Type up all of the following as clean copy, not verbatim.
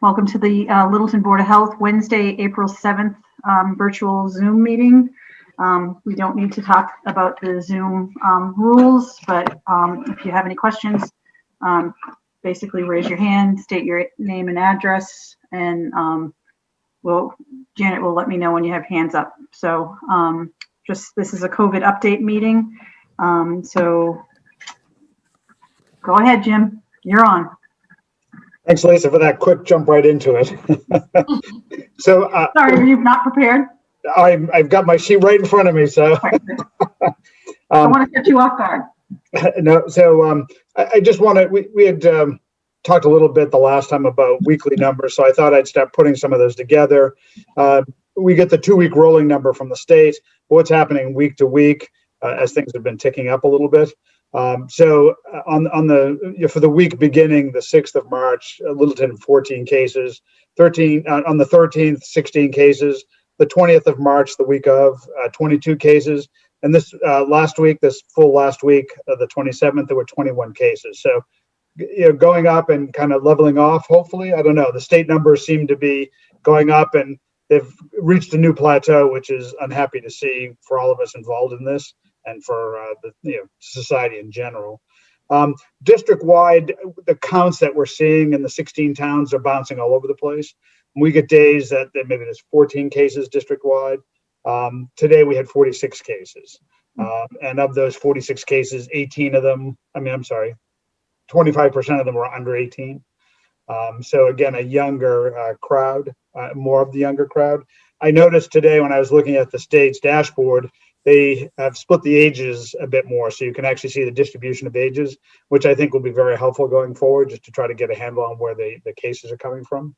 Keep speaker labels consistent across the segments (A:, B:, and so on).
A: Welcome to the Littleton Board of Health Wednesday, April 7th virtual Zoom meeting. We don't need to talk about the Zoom rules, but if you have any questions, basically raise your hand, state your name and address, and Janet will let me know when you have hands up. So this is a COVID update meeting. So go ahead, Jim, you're on.
B: Thanks, Lisa, for that quick jump right into it. So,
A: sorry, are you not prepared?
B: I've got my sheet right in front of me, so.
A: I want to set you off guard.
B: No, so I just want to, we had talked a little bit the last time about weekly numbers, so I thought I'd start putting some of those together. We get the 2-week rolling number from the state, what's happening week to week as things have been ticking up a little bit. So for the week beginning the 6th of March, Littleton 14 cases, 13 on the 13th, 16 cases, the 20th of March, the week of 22 cases. And this last week, the 27th, there were 21 cases. So, going up and kind of leveling off, hopefully. I don't know. The state numbers seem to be going up and they've reached a new plateau, which is I'm happy to see for all of us involved in this and for the society in general. District-wide, the counts that we're seeing in the 16 towns are bouncing all over the place. We get days that maybe there's 14 cases district-wide. Today we had 46 cases. And of those 46 cases, 25% of them were under 18. So again, a younger crowd, more of the younger crowd. I noticed today when I was looking at the state's dashboard, they have split the ages a bit more, so you can actually see the distribution of ages, which I think will be very helpful going forward, just to try to get a handle on where the cases are coming from.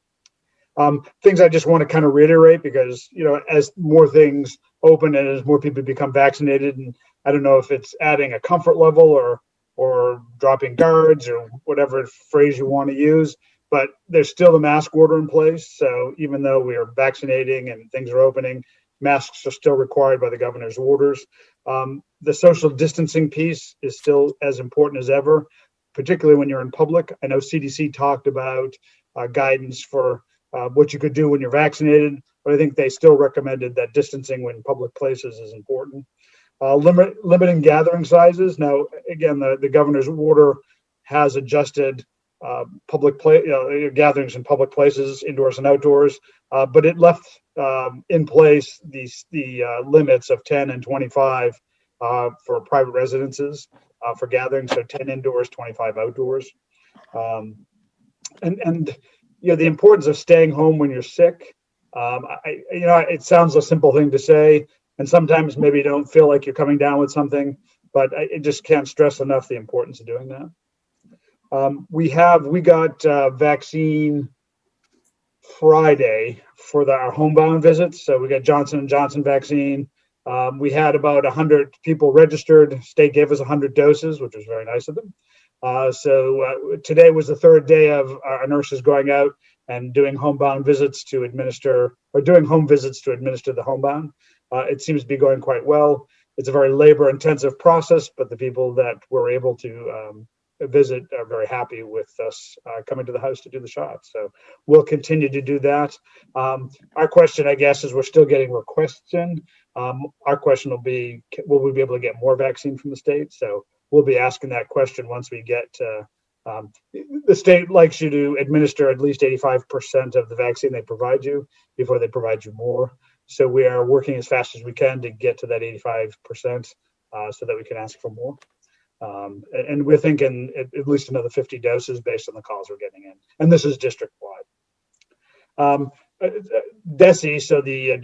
B: Things I just want to kind of reiterate because, as more things open and as more people become vaccinated, and I don't know if it's adding a comfort level or dropping guards or whatever phrase you want to use, but there's still the mask order in place. So even though we are vaccinating and things are opening, masks are still required by the governor's orders. The social distancing piece is still as important as ever, particularly when you're in public. I know CDC talked about guidance for what you could do when you're vaccinated, but I think they still recommended that distancing when public places is important. Limiting gathering sizes. Now, again, the governor's order has adjusted public gatherings in public places, indoors and outdoors, but it left in place the limits of 10 and 25 for private residences for gatherings, so 10 indoors, 25 outdoors. And the importance of staying home when you're sick. It sounds a simple thing to say, and sometimes maybe you don't feel like you're coming down with something, but I just can't stress enough the importance of doing that. We got vaccine Friday for our homebound visits. So we got Johnson & Johnson vaccine. We had about 100 people registered. State gave us 100 doses, which was very nice of them. So today was the third day of our nurses going out and doing homebound visits to administer, or doing home visits to administer the homebound. It seems to be going quite well. It's a very labor-intensive process, but the people that were able to visit are very happy with us coming to the house to do the shots. So we'll continue to do that. Our question, I guess, is we're still getting requests in. Our question will be, will we be able to get more vaccine from the state? So we'll be asking that question once we get the state likes you to administer at least 85% of the vaccine they provide you before they provide you more. So we are working as fast as we can to get to that 85% so that we can ask for more. And we're thinking at least another 50 doses based on the calls we're getting in. And this is district-wide. DESE, so the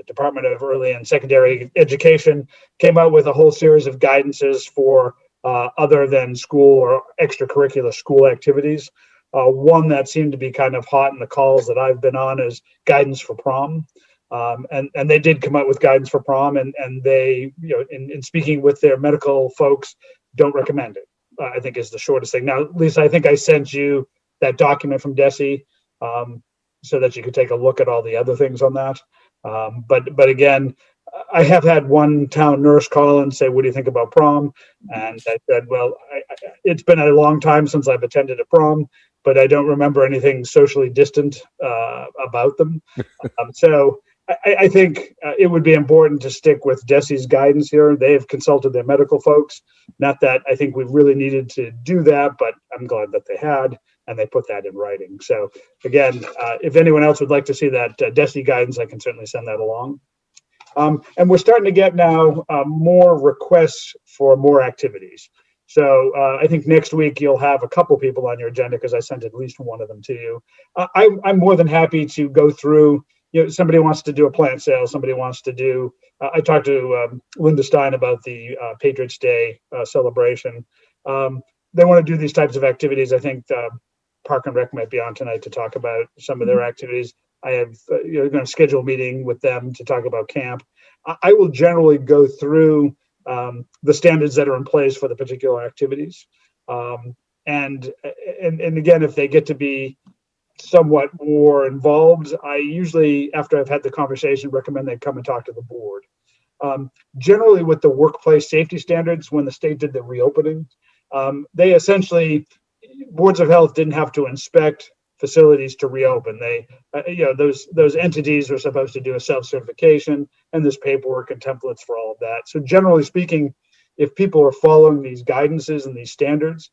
B: Department of Early and Secondary Education, came out with a whole series of guidances for other than school or extracurricular school activities. One that seemed to be kind of hot in the calls that I've been on is guidance for prom. And they did come out with guidance for prom, and they, in speaking with their medical folks, don't recommend it, I think is the shortest thing. Now, Lisa, I think I sent you that document from DESE so that you could take a look at all the other things on that. But again, I have had one town nurse call and say, what do you think about prom? And I said, well, it's been a long time since I've attended a prom. but I don't remember anything socially distant about them. So I think it would be important to stick with DESI's guidance here. They've consulted their medical folks. Not that I think we really needed to do that, but I'm glad that they had, and they put that in writing. So again, if anyone else would like to see that DESI guidance, I can certainly send that along. And we're starting to get now more requests for more activities. So I think next week you'll have a couple people on your agenda because I sent at least one of them to you. I'm more than happy to go through. Somebody wants to do a plant sale. Somebody wants to do. I talked to Linda Stein about the Patriots Day celebration. They want to do these types of activities. I think Park and Rec might be on tonight to talk about some of their activities. I have going to schedule a meeting with them to talk about camp. I will generally go through the standards that are in place for the particular activities, and again, if they get to be somewhat more involved, I usually, after I've had the conversation, recommend they come and talk to the board. Generally, with the workplace safety standards, when the state did the reopening, they essentially, boards of health didn't have to inspect facilities to reopen. They, those entities were supposed to do a self-certification, and there's paperwork and templates for all of that. So generally speaking, if people are following these guidances and these standards,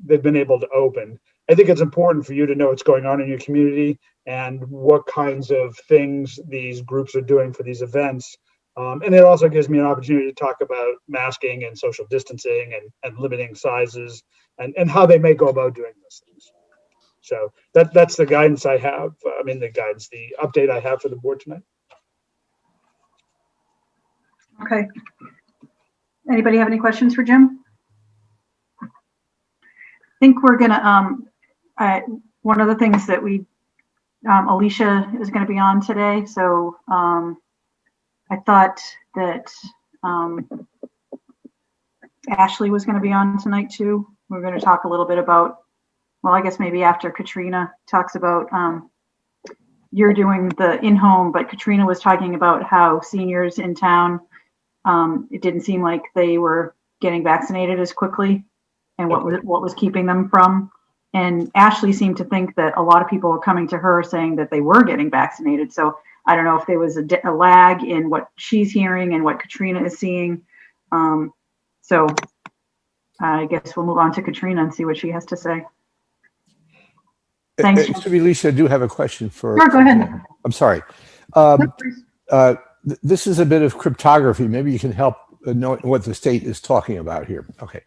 B: they've been able to open. I think it's important for you to know what's going on in your community and what kinds of things these groups are doing for these events. And it also gives me an opportunity to talk about masking and social distancing and limiting sizes and how they may go about doing those things. So that's the guidance I have. The update I have for the board tonight.
A: Okay. Anybody have any questions for Jim? I think we're gonna, one of the things that we, Alicia is gonna be on today. So I thought that Ashley was gonna be on tonight too. We're gonna talk a little bit about, well, I guess maybe after Katrina talks about, you're doing the in-home, but Katrina was talking about how seniors in town, it didn't seem like they were getting vaccinated as quickly and what was keeping them from. And Ashley seemed to think that a lot of people were coming to her saying that they were getting vaccinated. So I don't know if there was a lag in what she's hearing and what Katrina is seeing. So I guess we'll move on to Katrina and see what she has to say. Thanks.
C: Lisa, I do have a question for.
A: Sure, go ahead.
C: I'm sorry. This is a bit of cryptography. Maybe you can help know what the state is talking about here. Okay.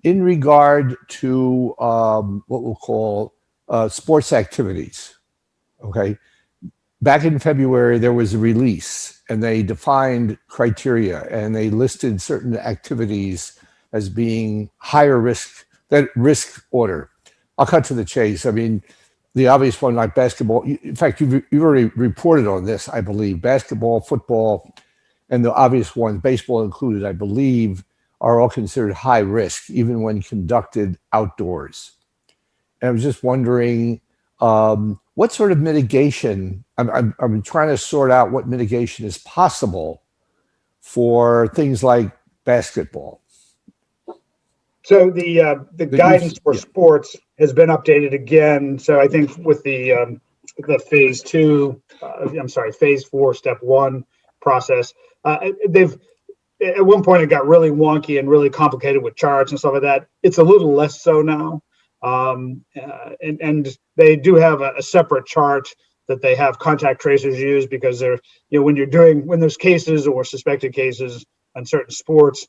C: In regard to what we'll call sports activities, okay? Back in February, there was a release and they defined criteria and they listed certain activities as being higher risk, that risk order. I'll cut to the chase. I mean, the obvious one like basketball, in fact, you've already reported on this, I believe. Basketball, football, and the obvious ones, baseball included, I believe, are all considered high risk, even when conducted outdoors. And I was just wondering, what sort of mitigation, I'm trying to sort out what mitigation is possible for things like basketball.
B: So the guidance for sports has been updated again. So I think with the phase 4, step 1 process, they've at one point it got really wonky and really complicated with charts and stuff like that. It's a little less so now, and they do have a separate chart that they have contact tracers use because they're when there's cases or suspected cases on certain sports.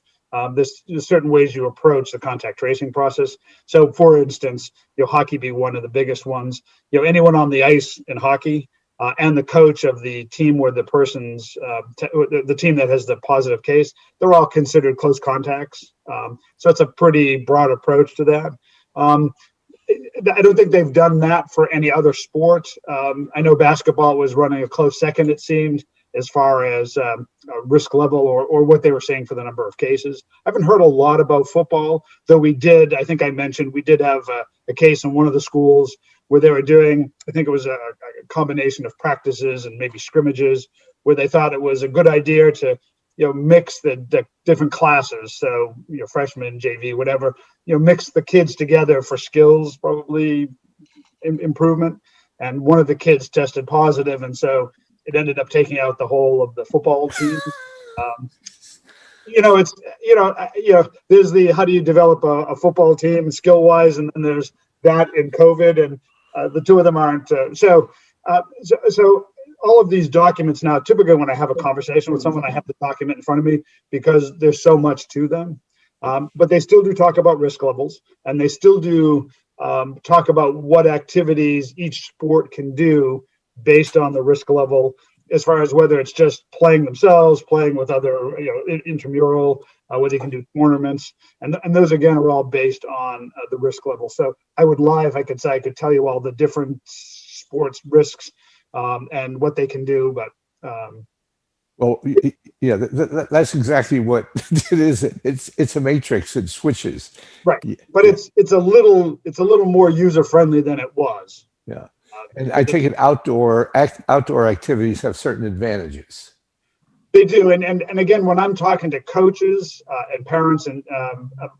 B: There's certain ways you approach the contact tracing process. So, for instance, hockey be one of the biggest ones. Anyone on the ice in hockey and the coach of the team where the person's the team that has the positive case, they're all considered close contacts. So it's a pretty broad approach to that. I don't think they've done that for any other sport. I know basketball was running a close second, it seemed, as far as risk level or what they were saying for the number of cases. I haven't heard a lot about football, though I think I mentioned, we did have a case in one of the schools where they were doing, I think it was a combination of practices and maybe scrimmages, where they thought it was a good idea to, mix the different classes. So, freshmen, JV, whatever, mix the kids together for skills, probably improvement. And one of the kids tested positive, and so it ended up taking out the whole of the football team. It's there's the how do you develop a football team skill wise, and then there's that in COVID, and the two of them aren't. So all of these documents now, typically when I have a conversation with someone, I have the document in front of me because there's so much to them. But they still do talk about risk levels, and they still do talk about what activities each sport can do based on the risk level, as far as whether it's just playing themselves, playing with other, intramural, whether you can do tournaments. And those, again, are all based on the risk level. So I would lie if I could say I could tell you all the different sports risks and what they can do. But
C: well, yeah, that's exactly what it is. It's a matrix. It switches.
B: Right. But it's a little more user friendly than it was.
C: Yeah. And I take it outdoor activities have certain advantages.
B: They do, and again, when I'm talking to coaches and parents and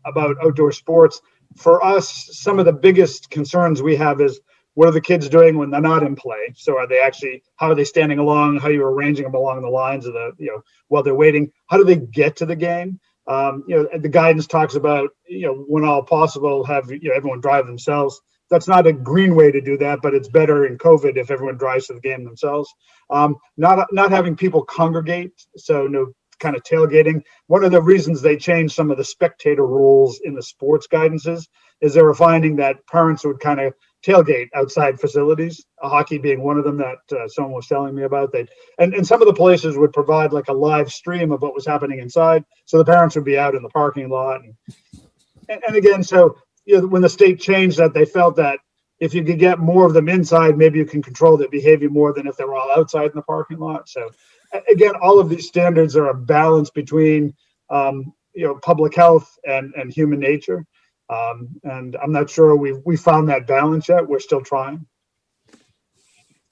B: about outdoor sports, for us, some of the biggest concerns we have is what are the kids doing when they're not in play? So how are they standing along? How are you arranging them along the lines of while they're waiting? How do they get to the game? The guidance talks about when all possible, have everyone drive themselves. That's not a green way to do that, but it's better in COVID if everyone drives to the game themselves. Not having people congregate, so no kind of tailgating. One of the reasons they changed some of the spectator rules in the sports guidances is they were finding that parents would kind of tailgate outside facilities, hockey being one of them that someone was telling me about. And some of the places would provide like a live stream of what was happening inside, so the parents would be out in the parking lot. And again, so when the state changed that, they felt that if you could get more of them inside, maybe you can control their behavior more than if they were all outside in the parking lot. So again, all of these standards are a balance between, public health and human nature. And I'm not sure we found that balance yet. We're still trying.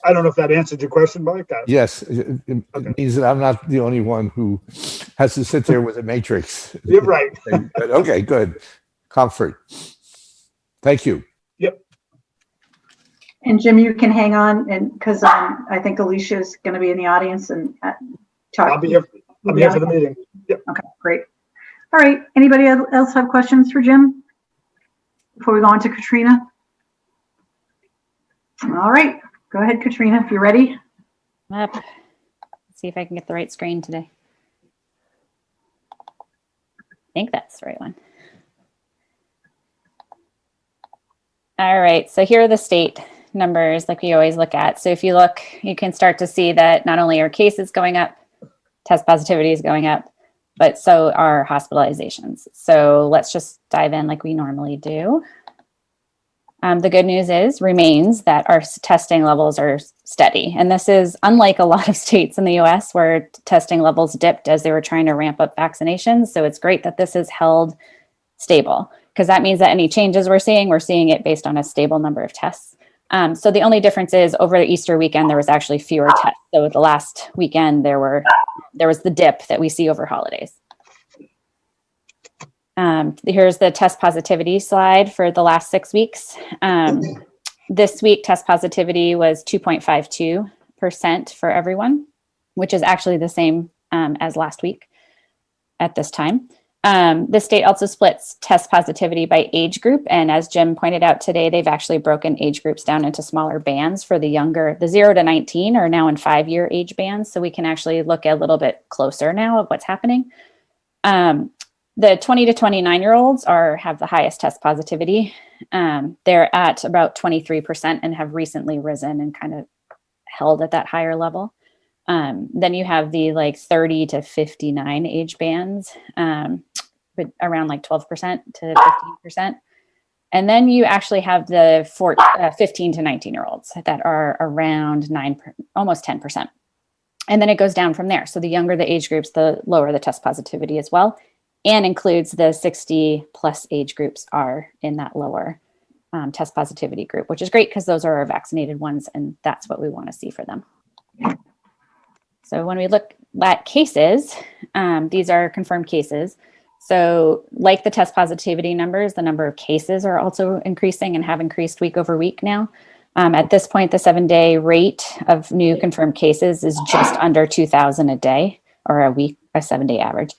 B: I don't know if that answered your question, Mike.
C: Yes, it means that I'm not the only one who has to sit there with a matrix.
B: You're right.
C: Okay, good. Comfort. Thank you.
B: Yep.
A: And Jim, you can hang on, and because I think Alicia's going to be in the audience and talk.
B: I'll be here for the meeting. Yep.
A: Okay, great. All right. Anybody else have questions for Jim before we go on to Katrina? All right. Go ahead, Katrina, if you're ready.
D: Up. Let's see if I can get the right screen today. I think that's the right one. All right, so here are the state numbers like we always look at. So if you look, you can start to see that not only are cases going up, test positivity is going up, but so are hospitalizations. So let's just dive in like we normally do. The good news remains that our testing levels are steady. And this is unlike a lot of states in the US where testing levels dipped as they were trying to ramp up vaccinations. So it's great that this is held stable, because that means that any changes we're seeing it based on a stable number of tests. So the only difference is over the Easter weekend, there was actually fewer tests. So the last weekend, there was the dip that we see over holidays. Here's the test positivity slide for the last 6 weeks. This week, test positivity was 2.52% for everyone, which is actually the same as last week at this time. The state also splits test positivity by age group. And as Jim pointed out today, they've actually broken age groups down into smaller bands for the younger. The 0 to 19 are now in 5-year age bands. So we can actually look a little bit closer now of what's happening. The 20 to 29-year-olds have the highest test positivity. They're at about 23% and have recently risen and kind of held at that higher level. Then you have the 30 to 59 age bands, but around 12% to 15%. And then you actually have the 15 to 19-year-olds that are around almost 10%. And then it goes down from there. So the younger the age groups, the lower the test positivity as well, and includes the 60 plus age groups are in that lower test positivity group, which is great because those are our vaccinated ones, and that's what we want to see for them. So when we look at cases, these are confirmed cases. So like the test positivity numbers, the number of cases are also increasing and have increased week over week now. At this point, the 7-day rate of new confirmed cases is just under 2,000 a day, or a week, a 7-day average.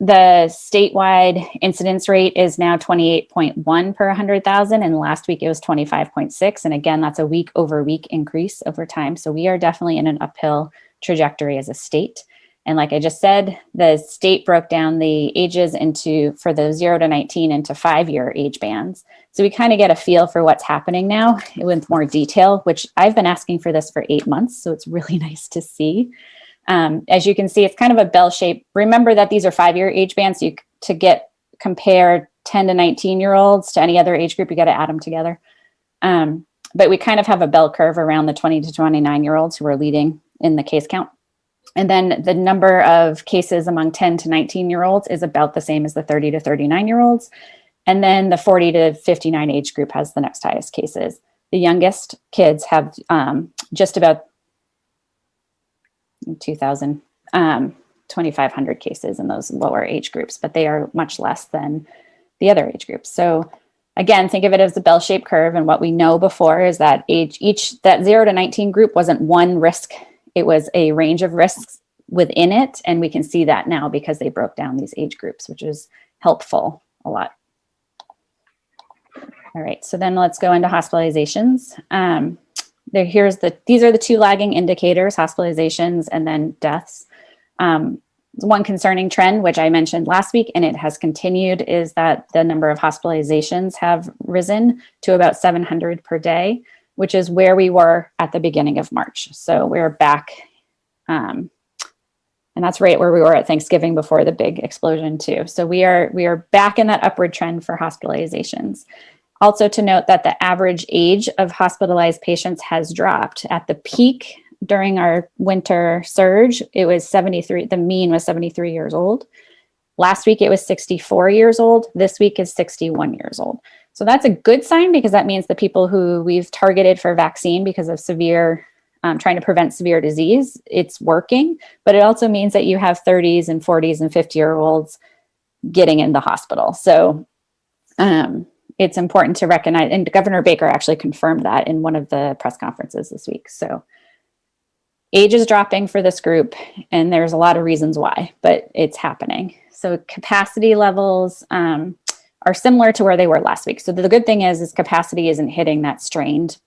D: The statewide incidence rate is now 28.1 per 100,000, and last week it was 25.6. And again, that's a week over week increase over time. So we are definitely in an uphill trajectory as a state. And like I just said, the state broke down the ages for the 0 to 19 into 5-year age bands. So we kind of get a feel for what's happening now with more detail, which I've been asking for this for 8 months. So it's really nice to see. As you can see, it's kind of a bell shape. Remember that these are 5-year age bands. So compare 10 to 19-year-olds to any other age group, you got to add them together. But we kind of have a bell curve around the 20 to 29-year-olds who are leading in the case count. And then the number of cases among 10 to 19-year-olds is about the same as the 30 to 39-year-olds. And then the 40 to 59 age group has the next highest cases. The youngest kids have just about 2,500 cases in those lower age groups, but they are much less than the other age groups. So again, think of it as a bell-shaped curve. And what we know before is that that 0 to 19 group wasn't one risk. It was a range of risks within it. And we can see that now because they broke down these age groups, which is helpful a lot. All right, so then let's go into hospitalizations. These are the two lagging indicators, hospitalizations and then deaths. One concerning trend, which I mentioned last week, and it has continued, is that the number of hospitalizations have risen to about 700 per day, which is where we were at the beginning of March. So we're back, and that's right where we were at Thanksgiving before the big explosion too. So we are back in that upward trend for hospitalizations. Also to note that the average age of hospitalized patients has dropped. At the peak during our winter surge, it was 73, the mean was 73 years old. Last week it was 64 years old. This week is 61 years old. So that's a good sign because that means the people who we've targeted for vaccine because of trying to prevent severe disease, it's working. But it also means that you have 30s and 40s and 50-year-olds getting in the hospital. So it's important to recognize, and Governor Baker actually confirmed that in one of the press conferences this week. So age is dropping for this group, and there's a lot of reasons why, but it's happening. So capacity levels are similar to where they were last week. So the good thing is capacity isn't hitting that strained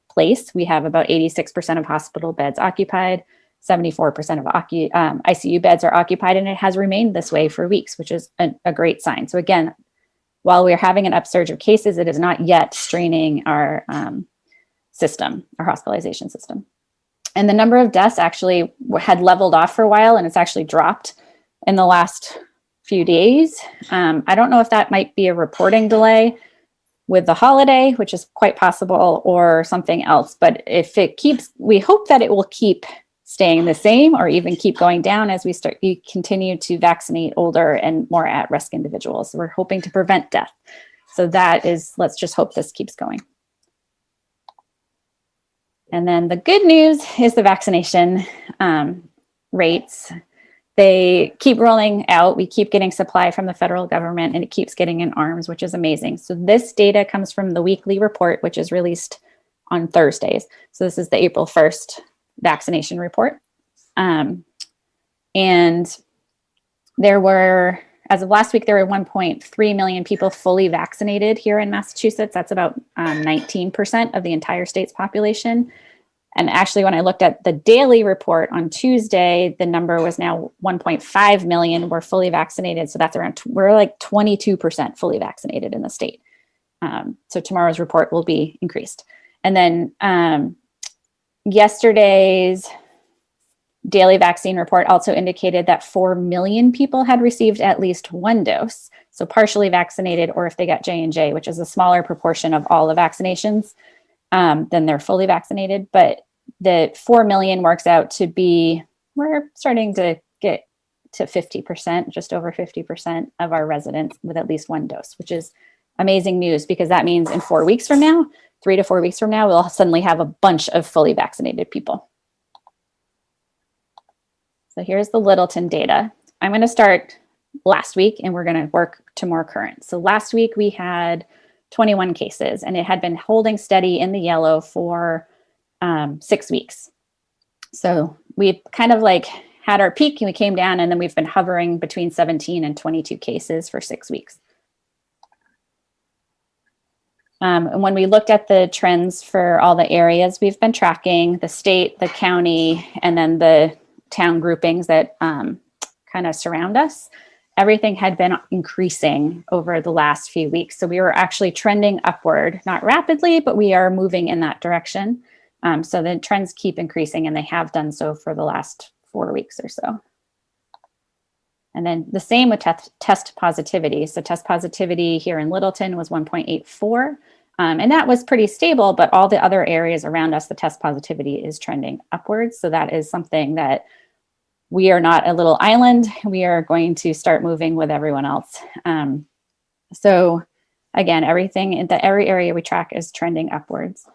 D: place. We have about 86% of hospital beds occupied, 74% of ICU beds are occupied, and it has remained this way for weeks, which is a great sign. So again, while we're having an upsurge of cases, it is not yet straining our system, our hospitalization system. And the number of deaths actually had leveled off for a while, and it's actually dropped in the last few days. I don't know if that might be a reporting delay with the holiday, which is quite possible, or something else. But if it keeps, we hope that it will keep staying the same or even keep going down as we continue to vaccinate older and more at-risk individuals. So we're hoping to prevent death. So let's just hope this keeps going. And then the good news is the vaccination rates. They keep rolling out. We keep getting supply from the federal government, and it keeps getting in arms, which is amazing. So this data comes from the weekly report, which is released on Thursdays. So this is the April 1st vaccination report. And there were, as of last week, there were 1.3 million people fully vaccinated here in Massachusetts. That's about 19% of the entire state's population. And actually, when I looked at the daily report on Tuesday, the number was now 1.5 million were fully vaccinated. So that's we're like 22% fully vaccinated in the state. So tomorrow's report will be increased. And then yesterday's daily vaccine report also indicated that 4 million people had received at least one dose. So partially vaccinated, or if they got J&J, which is a smaller proportion of all the vaccinations, then they're fully vaccinated. But the 4 million works out to be, we're starting to get to 50%, just over 50% of our residents with at least one dose, which is amazing news, because that means in 4 weeks from now, 3 to 4 weeks from now, we'll suddenly have a bunch of fully vaccinated people. So here's the Littleton data. I'm going to start last week, and we're going to work to more current. So last week we had 21 cases, and it had been holding steady in the yellow for 6 weeks. So we kind of like had our peak and we came down, and then we've been hovering between 17 and 22 cases for 6 weeks. And when we looked at the trends for all the areas we've been tracking, the state, the county, and then the town groupings that kind of surround us, everything had been increasing over the last few weeks. So we were actually trending upward, not rapidly, but we are moving in that direction. So the trends keep increasing, and they have done so for the last 4 weeks or so. And then the same with test positivity. So test positivity here in Littleton was 1.84. And that was pretty stable, but all the other areas around us, the test positivity is trending upwards. So that is something that we are not a little island. We are going to start moving with everyone else. So again, everything in every area we track is trending upwards.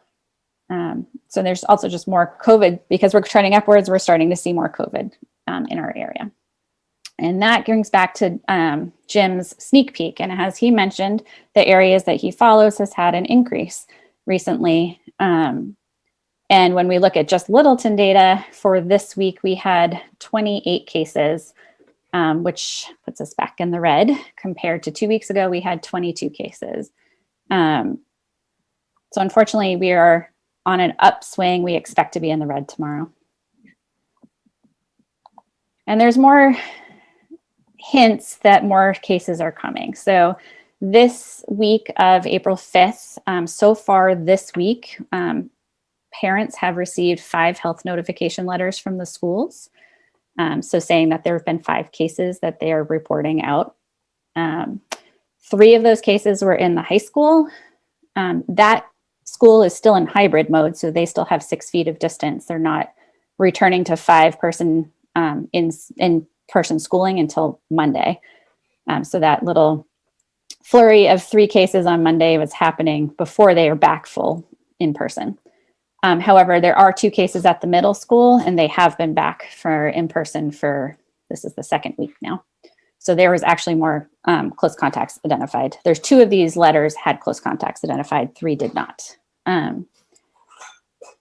D: So there's also just more COVID because we're trending upwards. We're starting to see more COVID in our area. And that brings back to Jim's sneak peek. And as he mentioned, the areas that he follows has had an increase recently. And when we look at just Littleton data for this week, we had 28 cases, which puts us back in the red. Compared to 2 weeks ago, we had 22 cases. So unfortunately, we are on an upswing. We expect to be in the red tomorrow. And there's more hints that more cases are coming. So this week of April 5th, so far this week, parents have received 5 health notification letters from the schools. So saying that there have been 5 cases that they are reporting out. 3 of those cases were in the high school. That school is still in hybrid mode, so they still have 6 feet of distance. They're not returning to 5-person in-person schooling until Monday. So that little flurry of 3 cases on Monday was happening before they are back full in person. However, there are 2 cases at the middle school, and they have been back for in person for, this is the 2nd week now. So there was actually more close contacts identified. There's 2 of these letters had close contacts identified, 3 did not.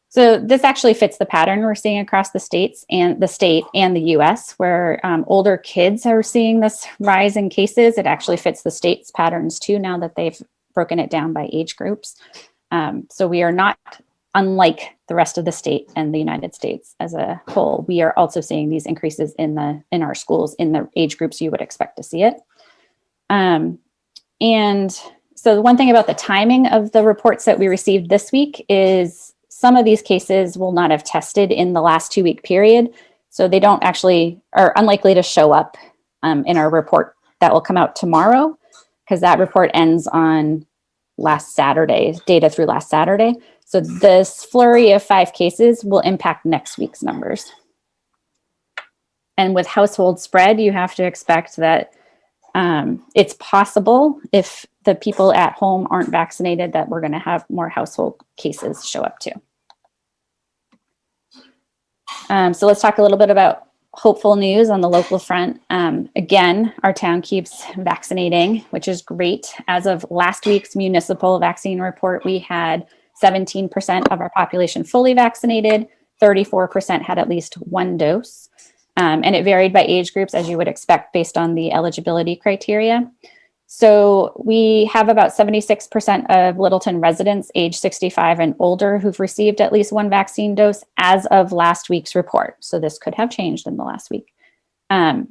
D: So this actually fits the pattern we're seeing across the states and the state and the US, where older kids are seeing this rise in cases. It actually fits the state's patterns too, now that they've broken it down by age groups. So we are not unlike the rest of the state and the United States as a whole. We are also seeing these increases in our schools in the age groups you would expect to see it. And so the one thing about the timing of the reports that we received this week is some of these cases will not have tested in the last 2-week period. So they don't actually are unlikely to show up in our report that will come out tomorrow, because that report ends on last Saturday, data through last Saturday. So this flurry of 5 cases will impact next week's numbers. And with household spread, you have to expect that it's possible, if the people at home aren't vaccinated, that we're going to have more household cases show up too. So let's talk a little bit about hopeful news on the local front. Again, our town keeps vaccinating, which is great. As of last week's municipal vaccine report, we had 17% of our population fully vaccinated, 34% had at least 1 dose. And it varied by age groups, as you would expect, based on the eligibility criteria. So we have about 76% of Littleton residents age 65 and older who've received at least 1 vaccine dose as of last week's report. So this could have changed in the last week. And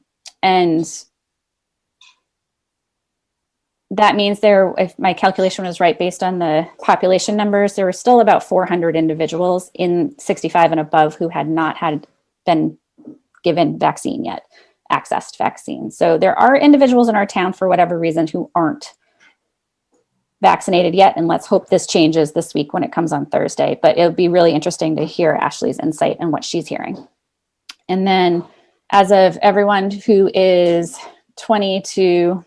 D: that means if my calculation was right, based on the population numbers, there were still about 400 individuals in 65 and above who had not been given vaccine yet, accessed vaccine. So there are individuals in our town, for whatever reason, who aren't vaccinated yet. And let's hope this changes this week when it comes on Thursday. But it'll be really interesting to hear Ashley's insight and what she's hearing. And then as of everyone who is 20 to,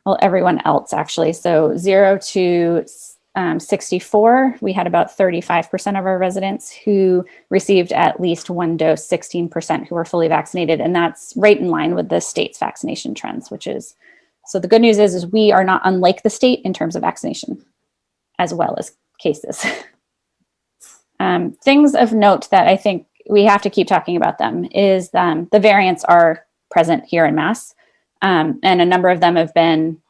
D: well, everyone else actually. So 0 to 64, we had about 35% of our residents who received at least 1 dose, 16% who were fully vaccinated. And that's right in line with the state's vaccination trends, which is So the good news is we are not unlike the state in terms of vaccination as well as cases. Things of note that I think we have to keep talking about them is the variants are present here in Mass. And a number of them have been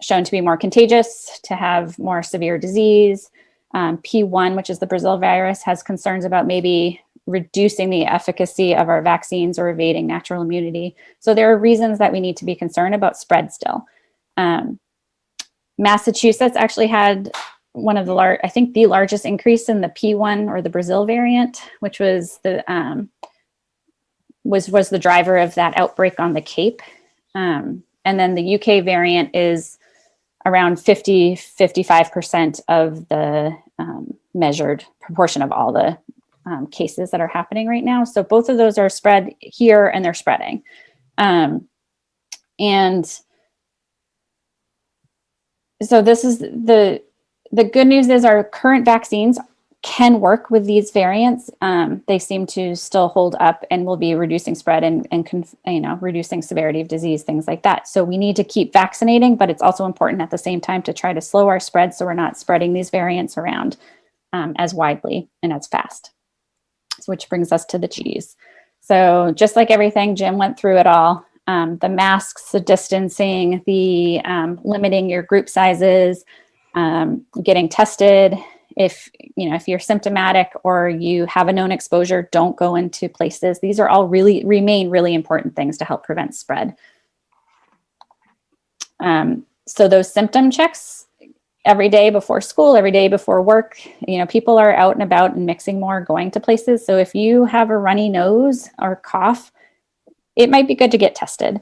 D: shown to be more contagious, to have more severe disease. P1, which is the Brazil virus, has concerns about maybe reducing the efficacy of our vaccines or evading natural immunity. So there are reasons that we need to be concerned about spread still. Massachusetts actually had one of the I think the largest increase in the P1 or the Brazil variant, which was the was the driver of that outbreak on the Cape. And then the UK variant is around 55% of the measured proportion of all the cases that are happening right now. So both of those are spread here and they're spreading. And so this is the good news is our current vaccines can work with these variants. They seem to still hold up and will be reducing spread and reducing severity of disease, things like that. So we need to keep vaccinating, but it's also important at the same time to try to slow our spread so we're not spreading these variants around as widely and as fast. Which brings us to the cheese. So just like everything, Jim went through it all. The masks, the distancing, the limiting your group sizes, getting tested. If you're symptomatic or you have a known exposure, don't go into places. These are all remain really important things to help prevent spread. So those symptom checks every day before school, every day before work, people are out and about and mixing more, going to places. So if you have a runny nose or cough, it might be good to get tested.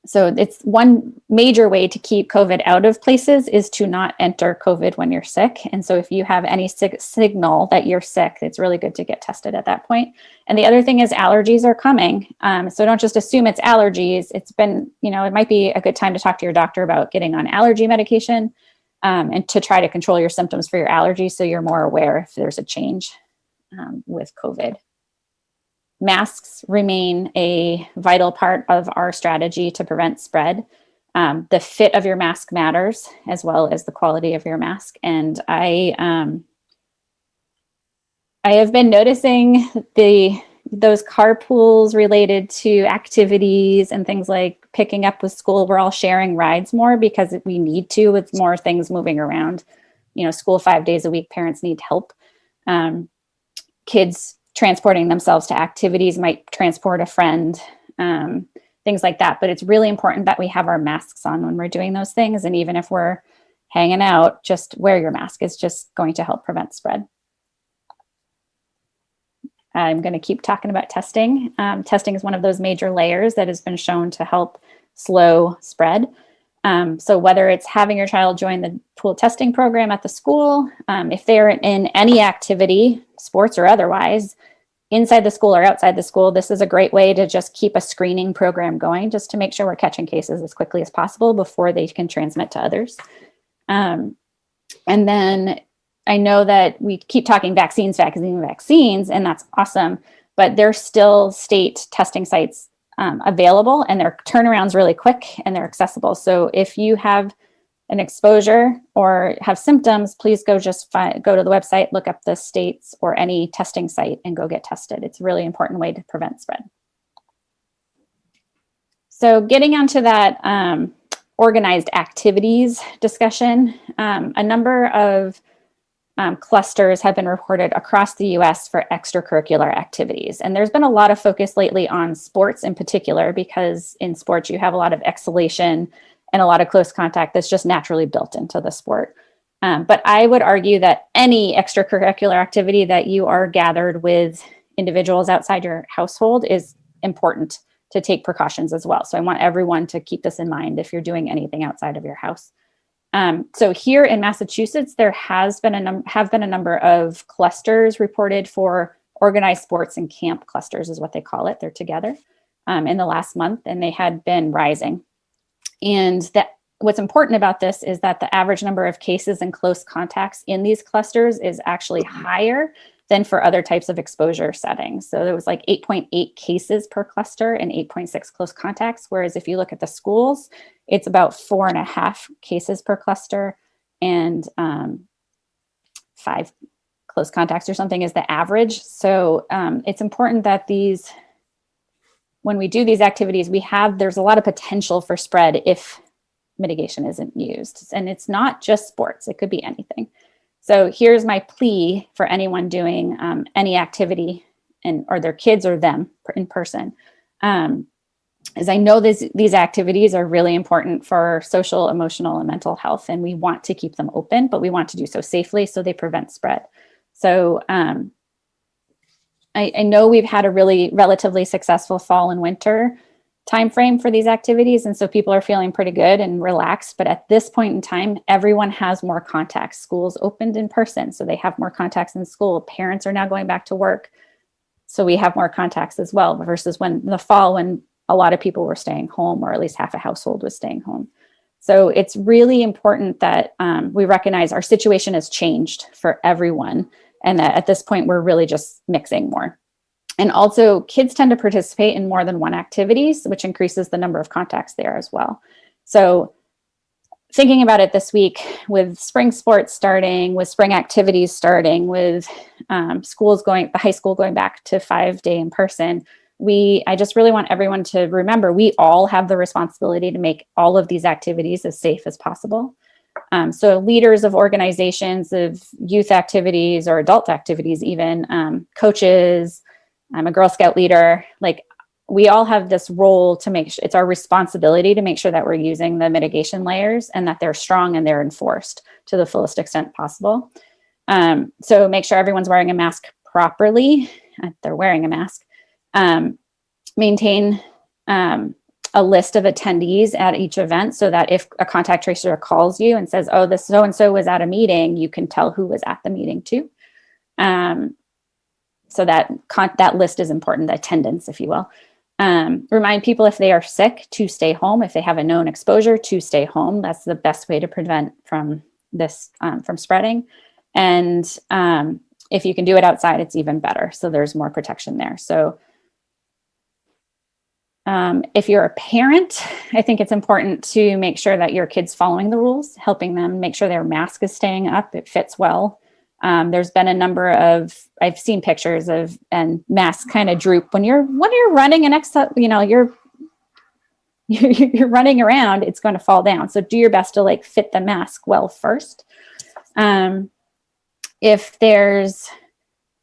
D: So it's one major way to keep COVID out of places is to not enter COVID when you're sick. And so if you have any signal that you're sick, it's really good to get tested at that point. And the other thing is allergies are coming. So don't just assume it's allergies. It's been, it might be a good time to talk to your doctor about getting on allergy medication and to try to control your symptoms for your allergies so you're more aware if there's a change with COVID. Masks remain a vital part of our strategy to prevent spread. The fit of your mask matters as well as the quality of your mask. And I have been noticing those carpools related to activities and things like picking up with school. We're all sharing rides more because we need to with more things moving around. School 5 days a week, parents need help. Kids transporting themselves to activities might transport a friend, things like that. But it's really important that we have our masks on when we're doing those things. And even if we're hanging out, just wear your mask. It's just going to help prevent spread. I'm going to keep talking about testing. Testing is one of those major layers that has been shown to help slow spread. So whether it's having your child join the pool testing program at the school, if they're in any activity, sports or otherwise, inside the school or outside the school, this is a great way to just keep a screening program going just to make sure we're catching cases as quickly as possible before they can transmit to others. And then I know that we keep talking vaccines, and that's awesome, but there's still state testing sites available and their turnaround's really quick and they're accessible. So if you have an exposure or have symptoms, please go to the website, look up the states or any testing site and go get tested. It's a really important way to prevent spread. So getting onto that organized activities discussion, a number of clusters have been reported across the US for extracurricular activities. And there's been a lot of focus lately on sports in particular, because in sports you have a lot of exhalation and a lot of close contact that's just naturally built into the sport. But I would argue that any extracurricular activity that you are gathered with individuals outside your household is important to take precautions as well. So I want everyone to keep this in mind if you're doing anything outside of your house. So here in Massachusetts, there have been a number of clusters reported for organized sports and camp clusters is what they call it. They're together in the last month, and they had been rising. And what's important about this is that the average number of cases and close contacts in these clusters is actually higher than for other types of exposure settings. So there was like 8.8 cases per cluster and 8.6 close contacts. Whereas if you look at the schools, it's about 4.5 cases per cluster and 5 close contacts or something is the average. So it's important that when we do these activities, there's a lot of potential for spread if mitigation isn't used. And it's not just sports, it could be anything. So here's my plea for anyone doing any activity or their kids or them in person. Is I know these activities are really important for social, emotional, and mental health, and we want to keep them open, but we want to do so safely so they prevent spread. So I know we've had a really relatively successful fall and winter timeframe for these activities, and so people are feeling pretty good and relaxed. But at this point in time, everyone has more contacts. Schools opened in person, so they have more contacts in school. Parents are now going back to work, so we have more contacts as well. Versus when the fall, when a lot of people were staying home, or at least half a household was staying home. So it's really important that we recognize our situation has changed for everyone, and that at this point we're really just mixing more. And also, kids tend to participate in more than one activities, which increases the number of contacts there as well. So thinking about it this week, with spring sports starting, with spring activities starting, with the high school going back to 5-day in person, I just really want everyone to remember we all have the responsibility to make all of these activities as safe as possible. So leaders of organizations, of youth activities or adult activities, even coaches, I'm a Girl Scout leader, like we all have this role to make sure it's our responsibility to make sure that we're using the mitigation layers and that they're strong and they're enforced to the fullest extent possible. So make sure everyone's wearing a mask properly. They're wearing a mask. Maintain a list of attendees at each event so that if a contact tracer calls you and says, oh, this so-and-so was at a meeting, you can tell who was at the meeting too. So that list is important, the attendance, if you will. Remind people if they are sick to stay home. If they have a known exposure, to stay home. That's the best way to prevent from spreading. And if you can do it outside, it's even better. So there's more protection there. So if you're a parent, I think it's important to make sure that your kid's following the rules, helping them make sure their mask is staying up, it fits well. There's been a number of, I've seen pictures of, and masks kind of droop when you're running you're running around, it's going to fall down. So do your best to fit the mask well first. And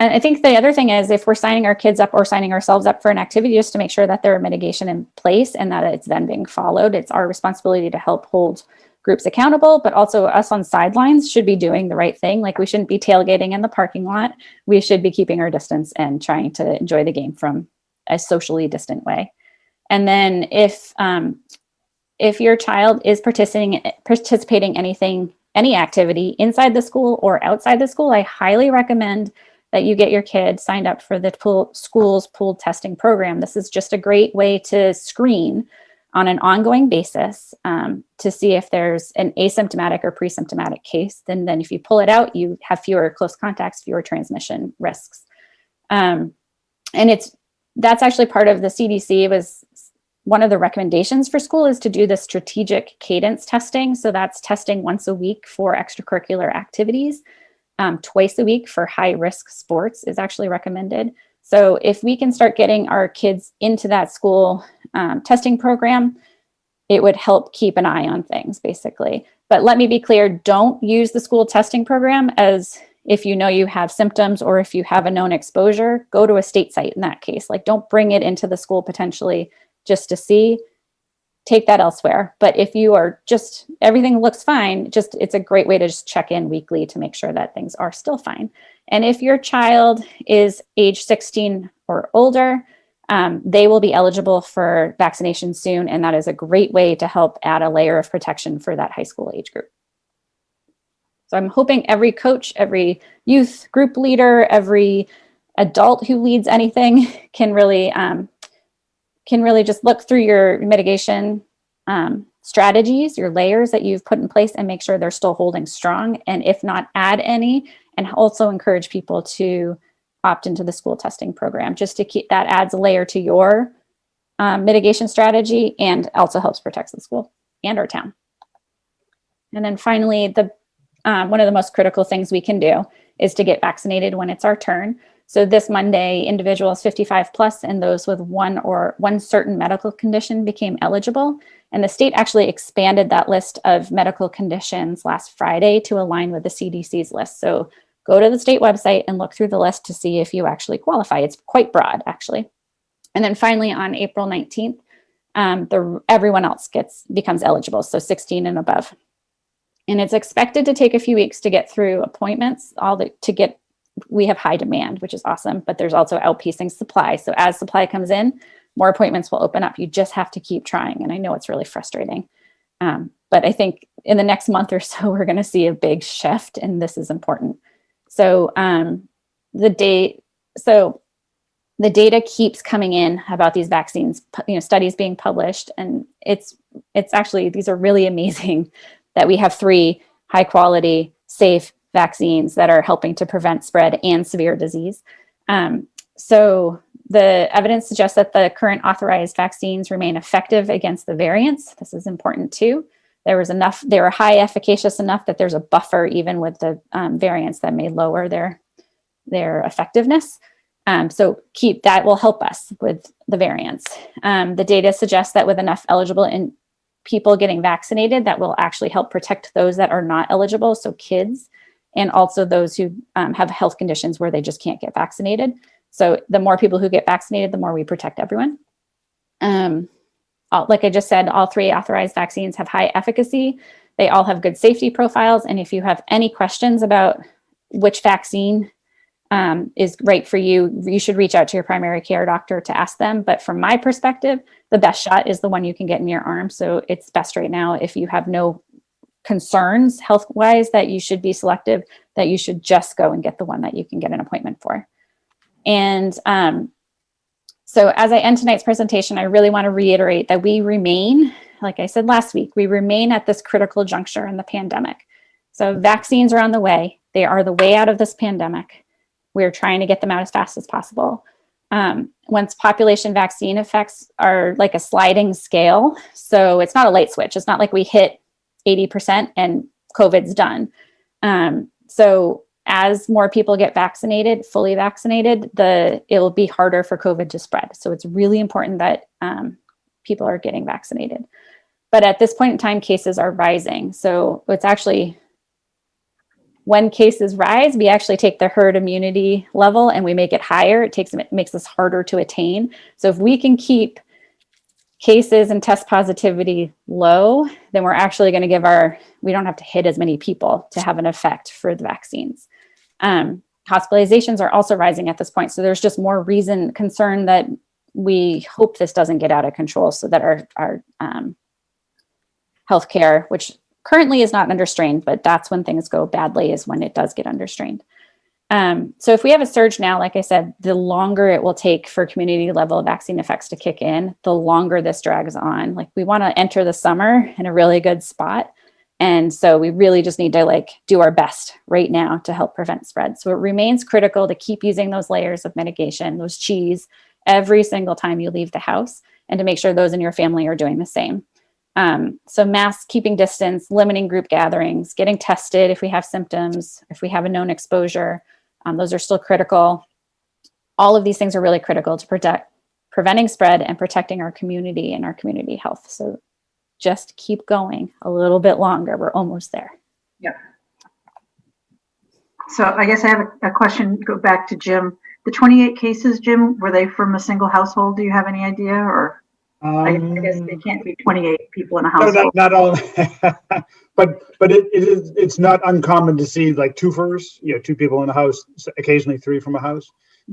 D: I think the other thing is, if we're signing our kids up or signing ourselves up for an activity, just to make sure that there are mitigation in place and that it's then being followed. It's our responsibility to help hold groups accountable, but also us on sidelines should be doing the right thing. Like, we shouldn't be tailgating in the parking lot. We should be keeping our distance and trying to enjoy the game from a socially distant way. And then if your child is participating in any activity inside the school or outside the school, I highly recommend that you get your kid signed up for the school's pooled testing program. This is just a great way to screen on an ongoing basis to see if there's an asymptomatic or pre-symptomatic case. Then if you pull it out, you have fewer close contacts, fewer transmission risks. And that's actually part of the CDC. Was one of the recommendations for school is to do the strategic cadence testing. So that's testing once a week for extracurricular activities. Twice a week for high-risk sports is actually recommended. So if we can start getting our kids into that school testing program, it would help keep an eye on things, basically. But let me be clear, don't use the school testing program as if you know you have symptoms or if you have a known exposure. Go to a state site in that case. Don't bring it into the school potentially just to see. Take that elsewhere. But if you are everything looks fine, it's a great way to just check in weekly to make sure that things are still fine. And if your child is age 16 or older, they will be eligible for vaccination soon. And that is a great way to help add a layer of protection for that high school age group. So I'm hoping every coach, every youth group leader, every adult who leads anything can really just look through your mitigation strategies, your layers that you've put in place, and make sure they're still holding strong. And if not, add any, and also encourage people to opt into the school testing program, just to keep that adds a layer to your mitigation strategy and also helps protect the school and our town. And then finally, the one of the most critical things we can do is to get vaccinated when it's our turn. So this Monday, individuals 55 plus and those with one certain medical condition became eligible. And the state actually expanded that list of medical conditions last Friday to align with the CDC's list. So go to the state website and look through the list to see if you actually qualify. It's quite broad, actually. And then finally, on April 19th, everyone else becomes eligible, so 16 and above. And it's expected to take a few weeks to get through appointments, we have high demand, which is awesome, but there's also outpacing supply. So as supply comes in, more appointments will open up. You just have to keep trying. And I know it's really frustrating. But I think in the next month or so, we're going to see a big shift, and this is important. So the data keeps coming in about these vaccines, studies being published, and it's actually, these are really amazing that we have 3 high quality, safe vaccines that are helping to prevent spread and severe disease. So the evidence suggests that the current authorized vaccines remain effective against the variants. This is important too. They were high efficacious enough that there's a buffer even with the variants that may lower their effectiveness. So that will help us with the variants. The data suggests that with enough eligible people getting vaccinated, that will actually help protect those that are not eligible, so kids, and also those who have health conditions where they just can't get vaccinated. So the more people who get vaccinated, the more we protect everyone. Like I just said, all 3 authorized vaccines have high efficacy. They all have good safety profiles. And if you have any questions about which vaccine is right for you, you should reach out to your primary care doctor to ask them. But from my perspective, the best shot is the one you can get in your arm. So it's best right now, if you have no concerns health-wise that you should be selective, that you should just go and get the one that you can get an appointment for. And so as I end tonight's presentation, I really want to reiterate that we remain, like I said last week, we remain at this critical juncture in the pandemic. So vaccines are on the way. They are the way out of this pandemic. We're trying to get them out as fast as possible. Once population vaccine effects are like a sliding scale, so it's not a light switch. It's not like we hit 80% and COVID's done. So as more people get vaccinated, fully vaccinated, it will be harder for COVID to spread. So it's really important that people are getting vaccinated. But at this point in time, cases are rising. So it's actually, when cases rise, we actually take the herd immunity level and we make it higher. It makes this harder to attain. So if we can keep cases and test positivity low, then we're actually going to we don't have to hit as many people to have an effect for the vaccines. Hospitalizations are also rising at this point. So there's just more concern that we hope this doesn't get out of control, so that our healthcare, which currently is not under strain, but that's when things go badly, is when it does get under strain. So if we have a surge now, like I said, the longer it will take for community level vaccine effects to kick in, the longer this drags on. Like, we want to enter the summer in a really good spot. And so we really just need to do our best right now to help prevent spread. So it remains critical to keep using those layers of mitigation, those cheese, every single time you leave the house, and to make sure those in your family are doing the same. So masks, keeping distance, limiting group gatherings, getting tested if we have symptoms, if we have a known exposure, those are still critical. All of these things are really critical to preventing spread and protecting our community and our community health. So just keep going a little bit longer. We're almost there.
A: Yeah. So I guess I have a question, go back to Jim. The 28 cases, Jim, were they from a single household? Do you have any idea? Or I guess they can't be 28 people in a household.
B: No, not all, but it's not uncommon to see like twofers, 2 people in a house, occasionally 3 from a house.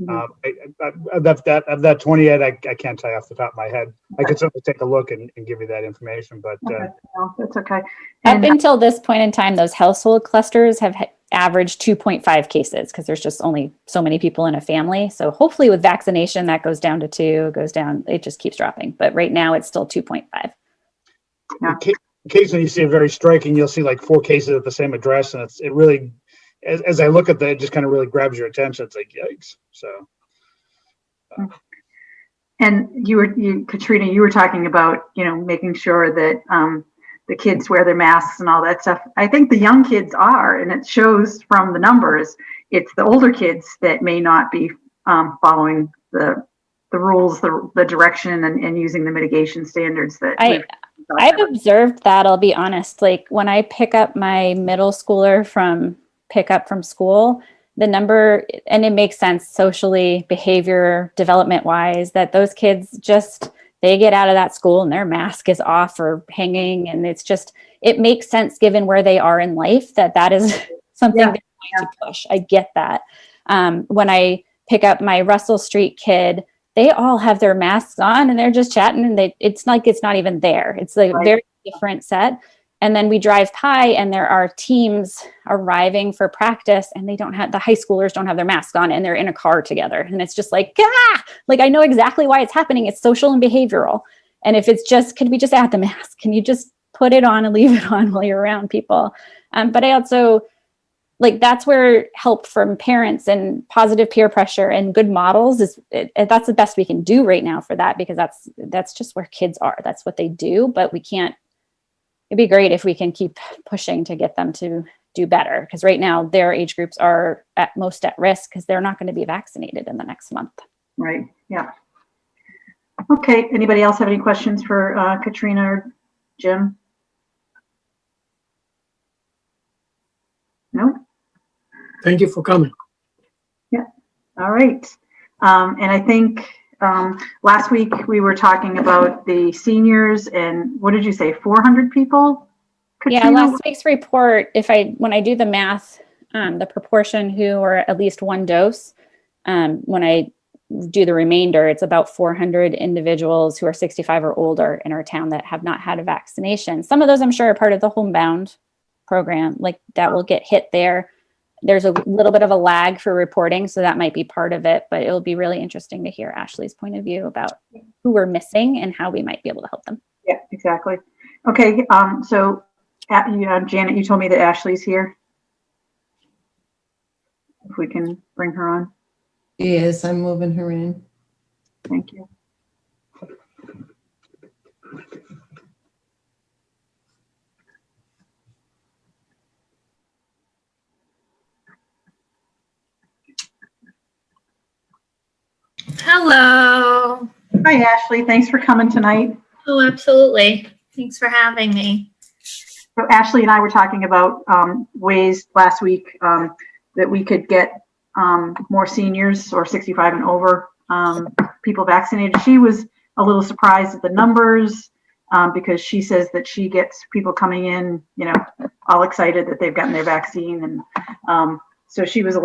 B: Of that 28, I can't tell you off the top of my head. I could certainly take a look and give you that information, but
A: okay. No, that's okay.
D: Up until this point in time, those household clusters have averaged 2.5 cases, because there's just only so many people in a family. So hopefully with vaccination, that goes down to 2, goes down, it just keeps dropping. But right now it's still 2.5.
A: Yeah.
B: Occasionally you see a very striking, you'll see like 4 cases at the same address, and it really as I look at that, it just kind of really grabs your attention. It's like, yikes. So.
A: And Katrina, you were talking about, making sure that the kids wear their masks and all that stuff. I think the young kids are, and it shows from the numbers. It's the older kids that may not be following the rules, the direction, and using the mitigation standards that
D: I've observed that. I'll be honest. Like when I pick up my middle schooler from school, the number, and it makes sense socially, behavior, development wise, that those kids they get out of that school and their mask is off or hanging. And it makes sense given where they are in life that is something they're going to push. I get that. When I pick up my Russell Street kid, they all have their masks on and they're just chatting, and it's like it's not even there. It's like a very different set. And then we drive by and there are teams arriving for practice and the high schoolers don't have their masks on and they're in a car together. And it's just like, like I know exactly why it's happening. It's social and behavioral. And if it's could we just add the mask? Can you just put it on and leave it on while you're around people? But I also, that's where help from parents and positive peer pressure and good models that's the best we can do right now for that, because that's just where kids are. That's what they do, but it'd be great if we can keep pushing to get them to do better, because right now their age groups are at most at risk because they're not going to be vaccinated in the next month.
A: Right. Yeah. Okay. Anybody else have any questions for Katrina or Jim? No?
E: Thank you for coming.
A: Yeah. All right. And I think last week we were talking about the seniors, and what did you say, 400 people? Katrina?
D: Yeah, last week's report, when I do the math, the proportion who are at least one dose, when I do the remainder, it's about 400 individuals who are 65 or older in our town that have not had a vaccination. Some of those I'm sure are part of the homebound program, that will get hit there. There's a little bit of a lag for reporting, so that might be part of it, but it'll be really interesting to hear Ashley's point of view about who we're missing and how we might be able to help them.
A: Yeah, exactly. Okay, so Janet, you told me that Ashley's here. If we can bring her on.
F: Yes, I'm moving her in.
A: Thank you.
G: Hello.
A: Hi, Ashley. Thanks for coming tonight.
G: Oh, absolutely. Thanks for having me.
A: So Ashley and I were talking about ways last week that we could get more seniors or 65 and over people vaccinated. She was a little surprised at the numbers because she says that she gets people coming in, all excited that they've gotten their vaccine. And so she was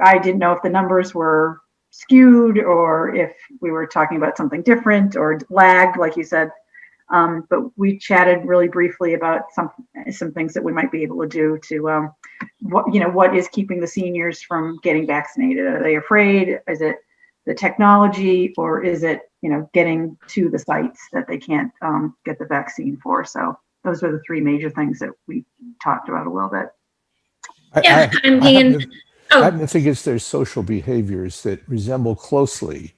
A: I didn't know if the numbers were skewed or if we were talking about something different or lagged, like you said. But we chatted really briefly about some things that we might be able to do to, what is keeping the seniors from getting vaccinated? Are they afraid? Is it the technology, or is it, getting to the sites that they can't get the vaccine for? So those are the three major things that we talked about a little bit.
C: I happen to think it's their social behaviors that resemble closely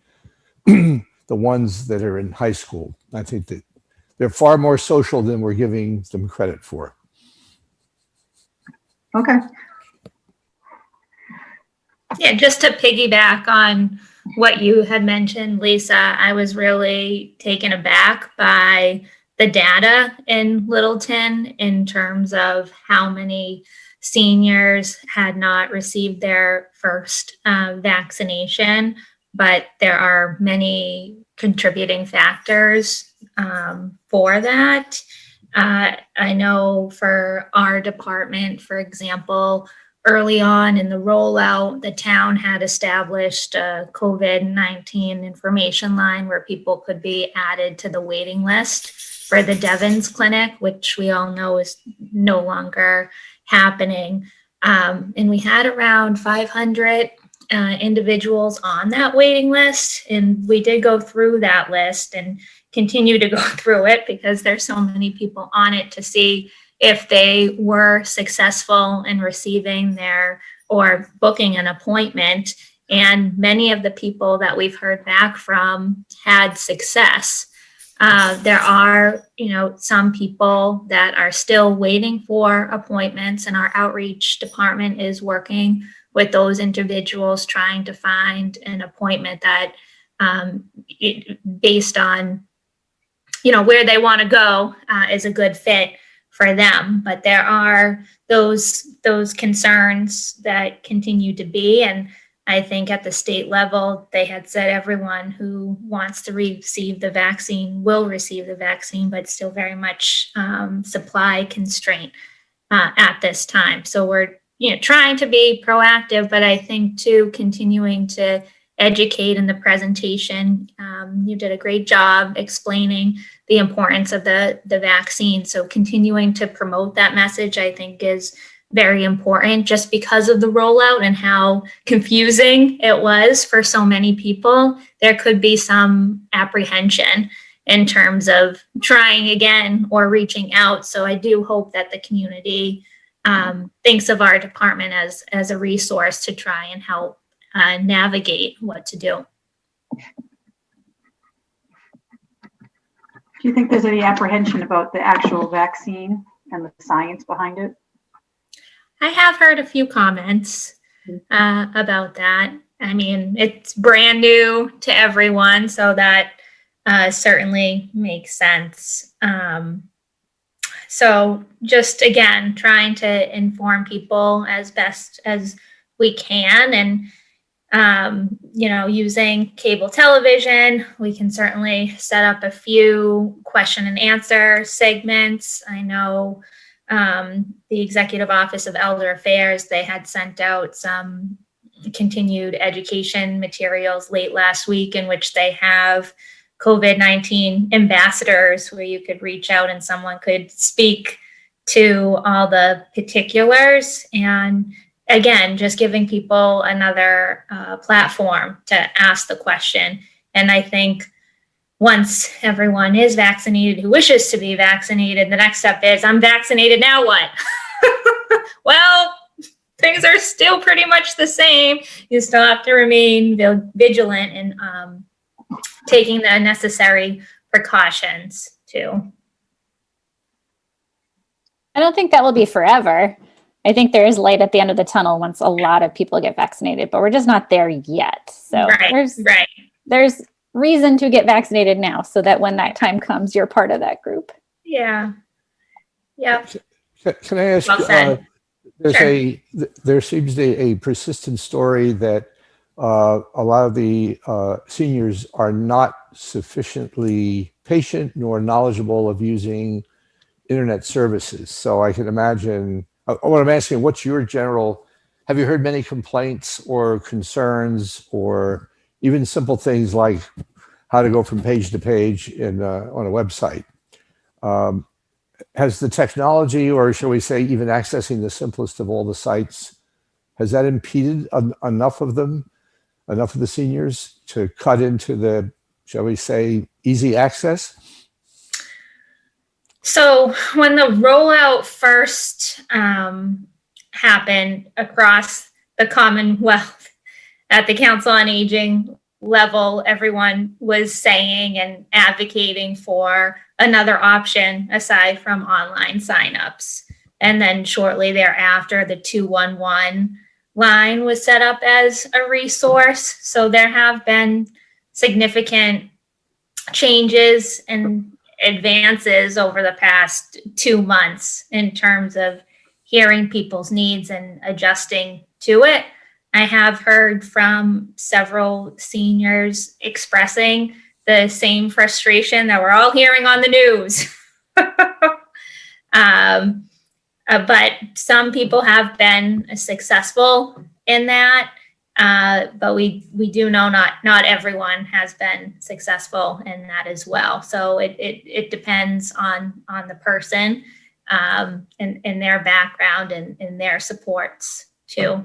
C: the ones that are in high school. I think that they're far more social than we're giving them credit for.
A: Okay.
G: Yeah, just to piggyback on what you had mentioned, Lisa, I was really taken aback by the data in Littleton in terms of how many seniors had not received their first vaccination, but there are many contributing factors for that. I know for our department, for example, early on in the rollout, the town had established a COVID-19 information line where people could be added to the waiting list for the Devon's Clinic, which we all know is no longer happening. And we had around 500 individuals on that waiting list. And we did go through that list and continue to go through it because there's so many people on it to see if they were successful in receiving their or booking an appointment. And many of the people that we've heard back from had success. There are, some people that are still waiting for appointments, and our outreach department is working with those individuals trying to find an appointment that based on, where they want to go is a good fit for them. But there are those concerns that continue to be, and I think at the state level, they had said everyone who wants to receive the vaccine will receive the vaccine, but still very much supply constraint at this time. So we're trying to be proactive, but I think too continuing to educate in the presentation. You did a great job explaining the importance of the vaccine. So continuing to promote that message, I think, is very important, just because of the rollout and how confusing it was for so many people. There could be some apprehension in terms of trying again or reaching out. So I do hope that the community thinks of our department as a resource to try and help navigate what to do.
A: Do you think there's any apprehension about the actual vaccine and the science behind it?
G: I have heard a few comments about that. I mean, it's brand new to everyone, so that certainly makes sense. So just again, trying to inform people as best as we can, and using cable television, we can certainly set up a few question and answer segments. I know the Executive Office of Elder Affairs, they had sent out some continued education materials late last week in which they have COVID-19 ambassadors where you could reach out and someone could speak to all the particulars. And again, just giving people another platform to ask the question. And I think once everyone is vaccinated who wishes to be vaccinated, the next step is, I'm vaccinated, now what? Well, things are still pretty much the same. You still have to remain vigilant and taking the necessary precautions too.
D: I don't think that will be forever. I think there is light at the end of the tunnel once a lot of people get vaccinated, but we're just not there yet. So there's reason to get vaccinated now so that when that time comes, you're part of that group.
G: Yeah. Yeah.
C: Can I ask, there seems a persistent story that a lot of the seniors are not sufficiently patient nor knowledgeable of using internet services. So I can imagine, what I'm asking, what's your general, have you heard many complaints or concerns or even simple things like how to go from page to page on a website? Has the technology, or shall we say even accessing the simplest of all the sites, has that impeded enough of the seniors to cut into the, shall we say, easy access?
G: So when the rollout first happened across the Commonwealth at the Council on Aging level, everyone was saying and advocating for another option aside from online signups. And then shortly thereafter, the 211 line was set up as a resource. So there have been significant changes and advances over the past 2 months in terms of hearing people's needs and adjusting to it. I have heard from several seniors expressing the same frustration that we're all hearing on the news. But some people have been successful in that. But we do know not everyone has been successful in that as well. So it depends on the person and their background and their supports too.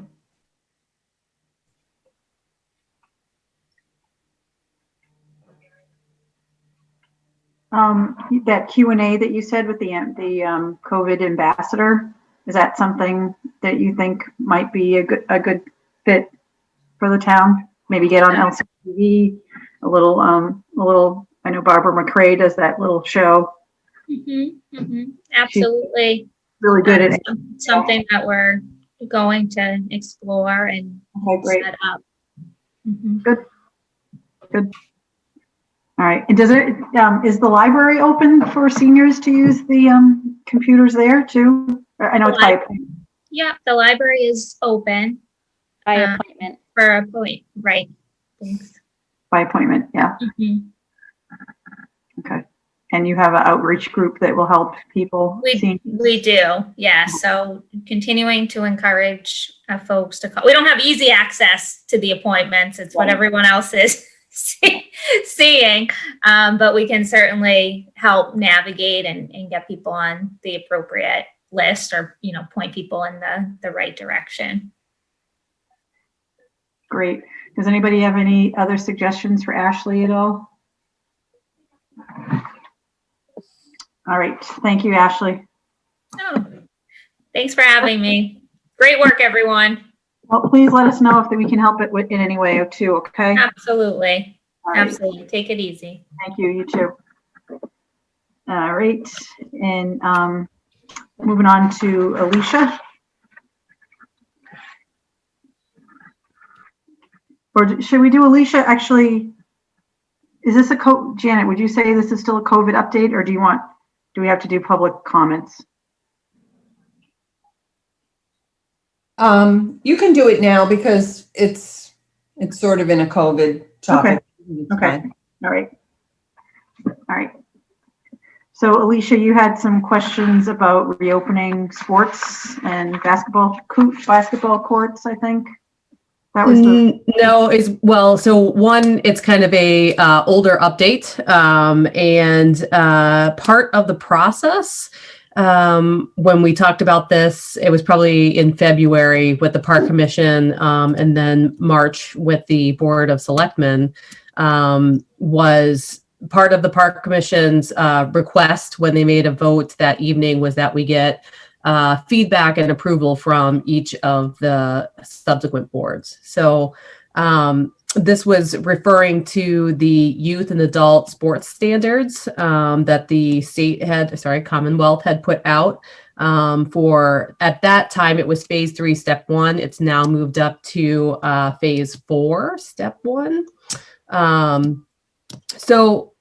A: That Q&A that you said with the COVID ambassador, is that something that you think might be a good fit for the town? Maybe get on LCTV, a little, I know Barbara McCrae does that little show.
G: Absolutely.
A: Really good at it.
G: Something that we're going to explore and
A: Okay, great.
G: set up.
A: Good. All right. And does it, is the library open for seniors to use the computers there too? I know it's by appointment.
G: Yeah, the library is open
D: By appointment.
G: for a point. Right. Thanks.
A: By appointment, yeah. Okay. And you have an outreach group that will help people?
G: We do, yeah. So continuing to encourage folks to call. We don't have easy access to the appointments. It's what everyone else is seeing, but we can certainly help navigate and get people on the appropriate list, or point people in the right direction.
A: Great. Does anybody have any other suggestions for Ashley at all? All right. Thank you, Ashley.
G: Oh, thanks for having me. Great work, everyone.
A: Well, please let us know if we can help it in any way too, okay?
G: Absolutely.
A: All right.
G: Absolutely. Take it easy.
A: Thank you. You too. All right. And moving on to Alicia. Or should we do Alicia? Actually, is this Janet, would you say this is still a COVID update, or do we have to do public comments?
F: You can do it now because it's sort of in a COVID topic.
A: Okay. All right. So Alicia, you had some questions about reopening sports and basketball courts, I think. That was
H: No, so one, it's kind of a older update, and part of the process, when we talked about this, it was probably in February with the Park Commission, and then March with the Board of Selectmen, was part of the Park Commission's request when they made a vote that evening was that we get feedback and approval from each of the subsequent boards. So this was referring to the youth and adult sports standards that the Commonwealth had put out for, at that time, it was phase 3, step 1. It's now moved up to phase 4, step 1. So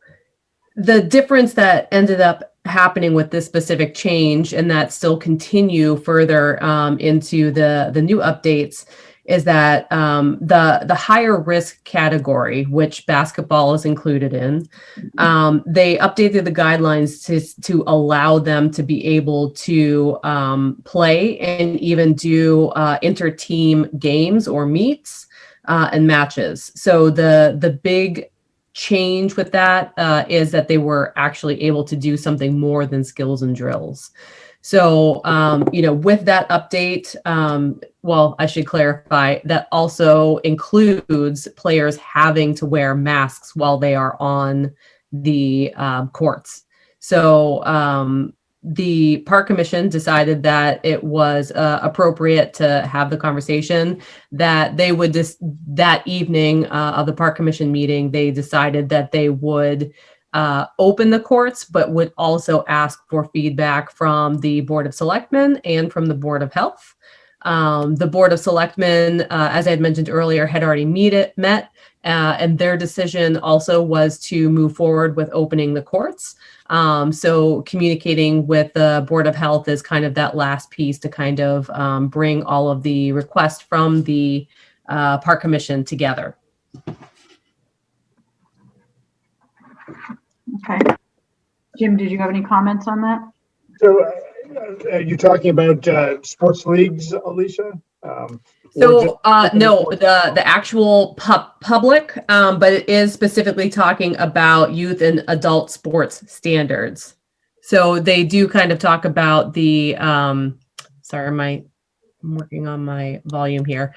H: the difference that ended up happening with this specific change, and that still continue further into the new updates, is that the higher risk category, which basketball is included in, they updated the guidelines to allow them to be able to play and even do inter-team games or meets and matches. So the big change with that is that they were actually able to do something more than skills and drills. So, with that update, I should clarify that also includes players having to wear masks while they are on the courts. So the Park Commission decided that it was appropriate to have the conversation, that they would that evening of the Park Commission meeting, they decided that they would open the courts, but would also ask for feedback from the Board of Selectmen and from the Board of Health. The Board of Selectmen, as I had mentioned earlier, had already met, and their decision also was to move forward with opening the courts. So communicating with the Board of Health is kind of that last piece to kind of bring all of the requests from the Park Commission together.
A: Okay. Jim, did you have any comments on that?
B: So are you talking about sports leagues, Alicia?
H: No, the actual public, but it is specifically talking about youth and adult sports standards. So they do kind of talk about the, I'm working on my volume here.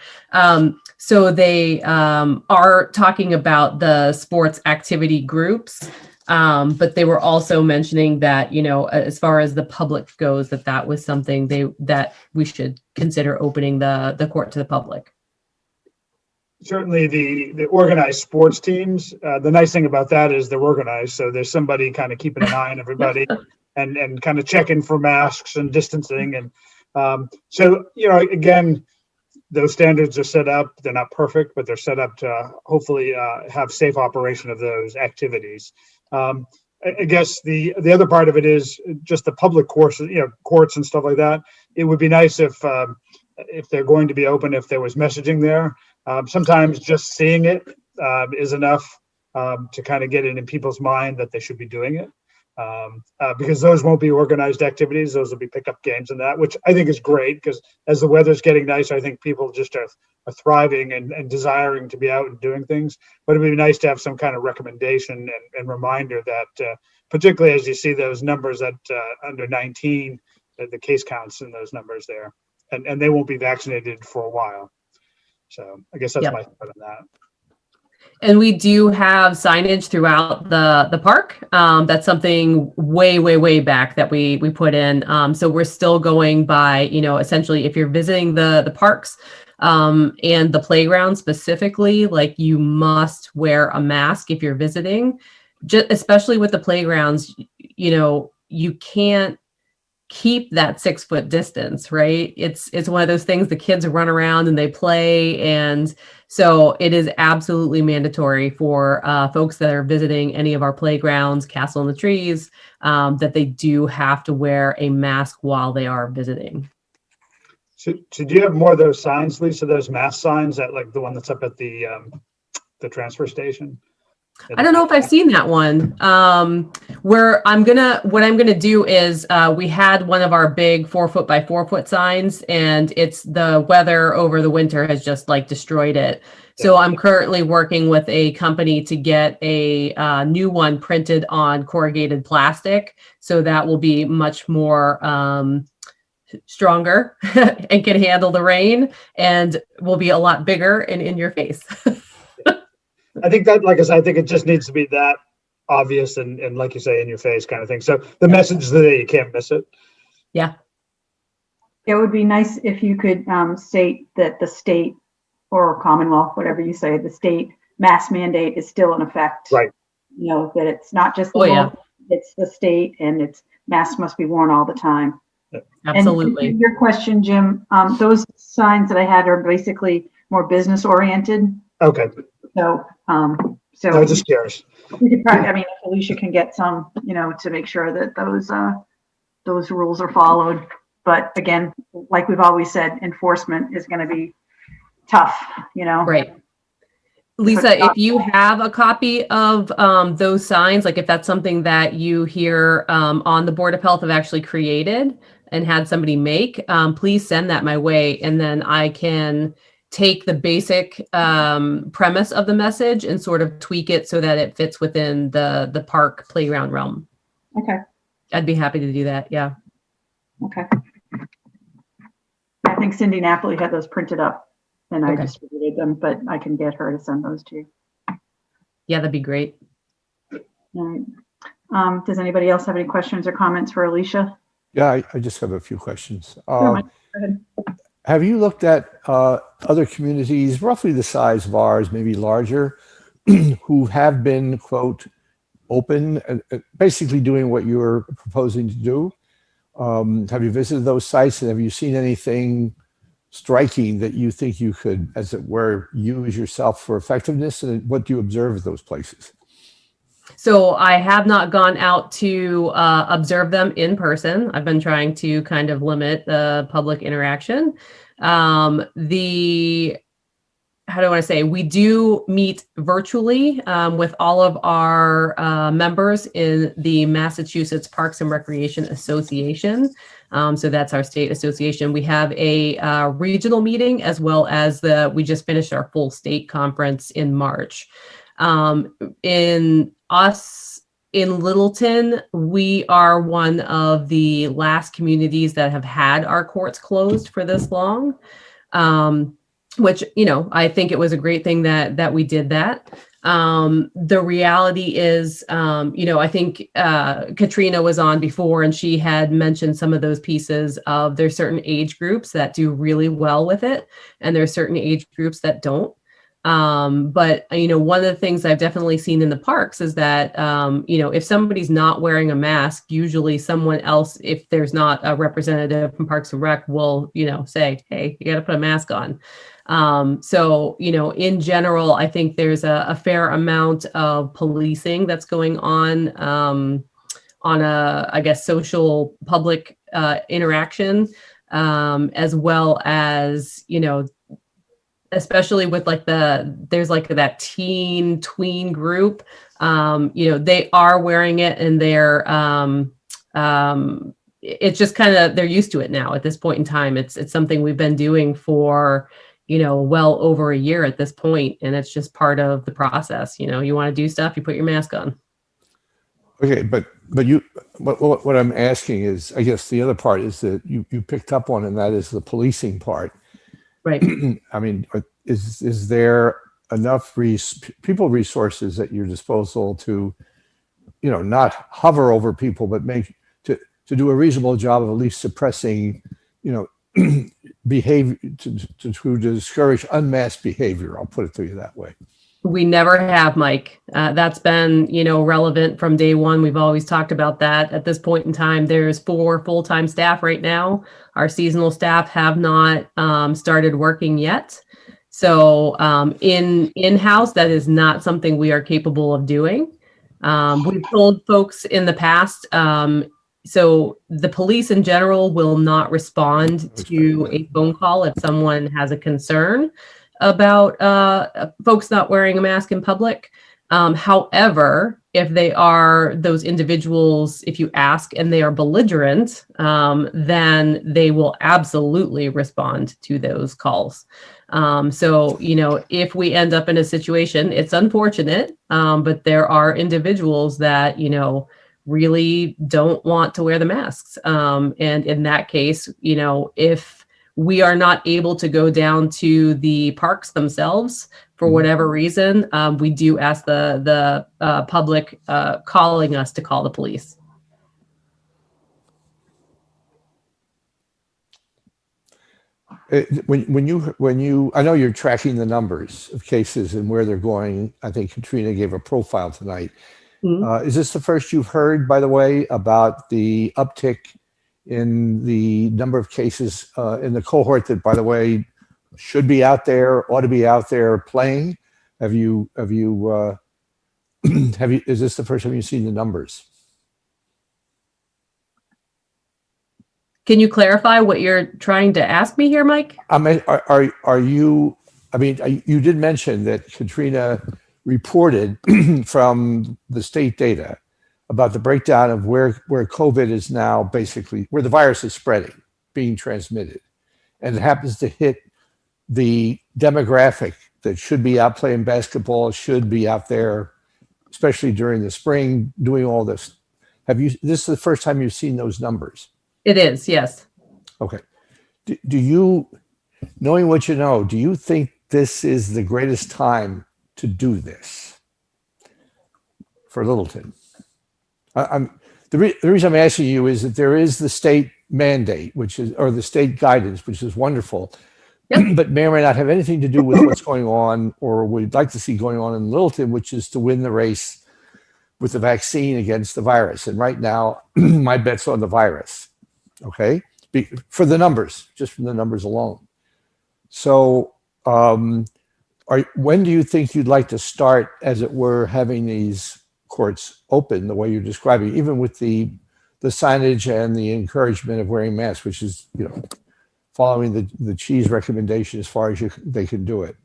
H: So they are talking about the sports activity groups. But they were also mentioning that, as far as the public goes, that was something that we should consider opening the court to the public.
B: Certainly the organized sports teams, the nice thing about that is they're organized. So there's somebody kind of keeping an eye on everybody and kind of checking for masks and distancing. And so, again, those standards are set up. They're not perfect, but they're set up to hopefully have safe operation of those activities. I guess the other part of it is just the public courses, courts and stuff like that. It would be nice if they're going to be open, if there was messaging there. Sometimes just seeing it is enough to kind of get it in people's mind that they should be doing it. Because those won't be organized activities. Those will be pickup games and that, which I think is great because as the weather's getting nicer, I think people just are thriving and desiring to be out and doing things. But it'd be nice to have some kind of recommendation and reminder that, particularly as you see those numbers at under 19, the case counts in those numbers there, and they won't be vaccinated for a while. So I guess that's my thought on that.
H: And we do have signage throughout the park. That's something way back that we put in. So we're still going by, essentially if you're visiting the parks and the playground specifically, like you must wear a mask if you're visiting, especially with the playgrounds, you can't keep that 6 foot distance, right? It's one of those things the kids run around and they play. And so it is absolutely mandatory for folks that are visiting any of our playgrounds, Castle in the Trees, that they do have to wear a mask while they are visiting.
B: So do you have more of those signs, Lisa, those mask signs that like the one that's up at the transfer station?
H: I don't know if I've seen that one. What I'm gonna do is we had one of our big 4 foot by 4 foot signs, and it's the weather over the winter has just like destroyed it. So I'm currently working with a company to get a new one printed on corrugated plastic, so that will be much more stronger and can handle the rain, and will be a lot bigger and in your face.
B: I think that, like I said, I think it just needs to be that obvious and like you say, in your face kind of thing. So the message is there, you can't miss it.
H: Yeah.
A: It would be nice if you could state that the state or Commonwealth, whatever you say, the state mask mandate is still in effect.
B: Right.
A: That it's not just the local, it's the state, and it's masks must be worn all the time.
H: Absolutely.
A: And your question, Jim, those signs that I had are basically more business oriented.
B: Okay.
A: So,
B: I was just curious.
A: we could probably, if Alicia can get some, to make sure that those rules are followed. But again, like we've always said, enforcement is going to be tough,
H: Right. Lisa, if you have a copy of those signs, like if that's something that you hear on the Board of Health have actually created and had somebody make, please send that my way, and then I can take the basic premise of the message and sort of tweak it so that it fits within the park playground realm.
A: Okay.
H: I'd be happy to do that. Yeah.
A: Okay. I think Cindy Napoli had those printed up, and I distributed them, but I can get her to send those to you.
H: Yeah, that'd be great.
A: All right. Does anybody else have any questions or comments for Alicia?
C: Yeah, I just have a few questions.
A: Sure, Mike, go ahead.
C: Have you looked at other communities, roughly the size of ours, maybe larger, who have been, quote, open, basically doing what you're proposing to do? Have you visited those sites, and have you seen anything striking that you think you could, as it were, use yourself for effectiveness? And what do you observe at those places?
H: So I have not gone out to observe them in person. I've been trying to kind of limit the public interaction. How do I want to say? We do meet virtually with all of our members in the Massachusetts Parks and Recreation Association. So that's our state association. We have a regional meeting, as well as we just finished our full state conference in March. In Littleton, we are one of the last communities that have had our courts closed for this long, which, I think it was a great thing that we did that. The reality is, I think Katrina was on before and she had mentioned some of those pieces of there's certain age groups that do really well with it and there's certain age groups that don't. But one of the things I've definitely seen in the parks is that, if somebody's not wearing a mask, usually someone else, if there's not a representative from Parks and Rec, will, say, hey, you got to put a mask on. So, in general, I think there's a fair amount of policing that's going on a, I guess, social public interaction, as well as, especially with there's that teen tween group, they are wearing it and it's just kind of, they're used to it now at this point in time. It's something we've been doing for, well over a year at this point, and it's just part of the process. You want to do stuff, you put your mask on.
C: Okay, but what I'm asking is, I guess the other part is that you picked up on, and that is the policing part.
H: Right.
C: I mean, is there enough people resources at your disposal to, not hover over people, but to do a reasonable job of at least suppressing, behavior to discourage unmasked behavior? I'll put it to you that way.
H: We never have, Mike. That's been, relevant from day one. We've always talked about that. At this point in time, there's 4 full-time staff right now. Our seasonal staff have not started working yet. So in-house, that is not something we are capable of doing. We've told folks in the past, so the police in general will not respond to a phone call if someone has a concern about folks not wearing a mask in public. However, if they are those individuals, if you ask and they are belligerent, then they will absolutely respond to those calls. So, if we end up in a situation, it's unfortunate, but there are individuals that, really don't want to wear the masks. And in that case, if we are not able to go down to the parks themselves for whatever reason, we do ask the public calling us to call the police.
C: When you, I know you're tracking the numbers of cases and where they're going. I think Katrina gave a profile tonight. Is this the first you've heard, by the way, about the uptick in the number of cases in the cohort that, by the way, should be out there, ought to be out there playing? Is this the first time you've seen the numbers?
H: Can you clarify what you're trying to ask me here, Mike?
C: I mean, you did mention that Katrina reported from the state data about the breakdown of where COVID is now, basically where the virus is spreading, being transmitted. And it happens to hit the demographic that should be out playing basketball, should be out there, especially during the spring, doing all this. This is the first time you've seen those numbers?
H: It is, yes.
C: Okay. Do you, knowing what you know, do you think this is the greatest time to do this for Littleton? The reason I'm asking you is that there is the state mandate, or the state guidance, which is wonderful, yep, but may or may not have anything to do with what's going on, or we'd like to see going on in Littleton, which is to win the race with the vaccine against the virus. And right now, my bet's on the virus. Okay, for the numbers, just from the numbers alone. So, when do you think you'd like to start, as it were, having these courts open the way you're describing, even with the signage and the encouragement of wearing masks, which is, following the cheese recommendation as far as they can do it?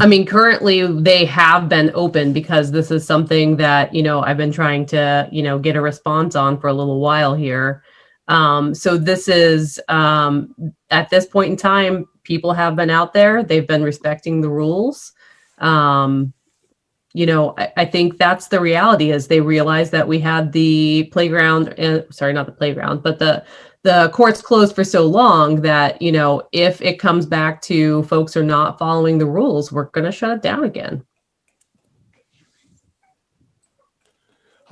H: I mean, currently they have been open because this is something that, I've been trying to, get a response on for a little while here. So this is, at this point in time, people have been out there. They've been respecting the rules. I think that's the reality, is they realized that we had the playground, not the playground, but the courts closed for so long that, if it comes back to folks are not following the rules, we're going to shut it down again.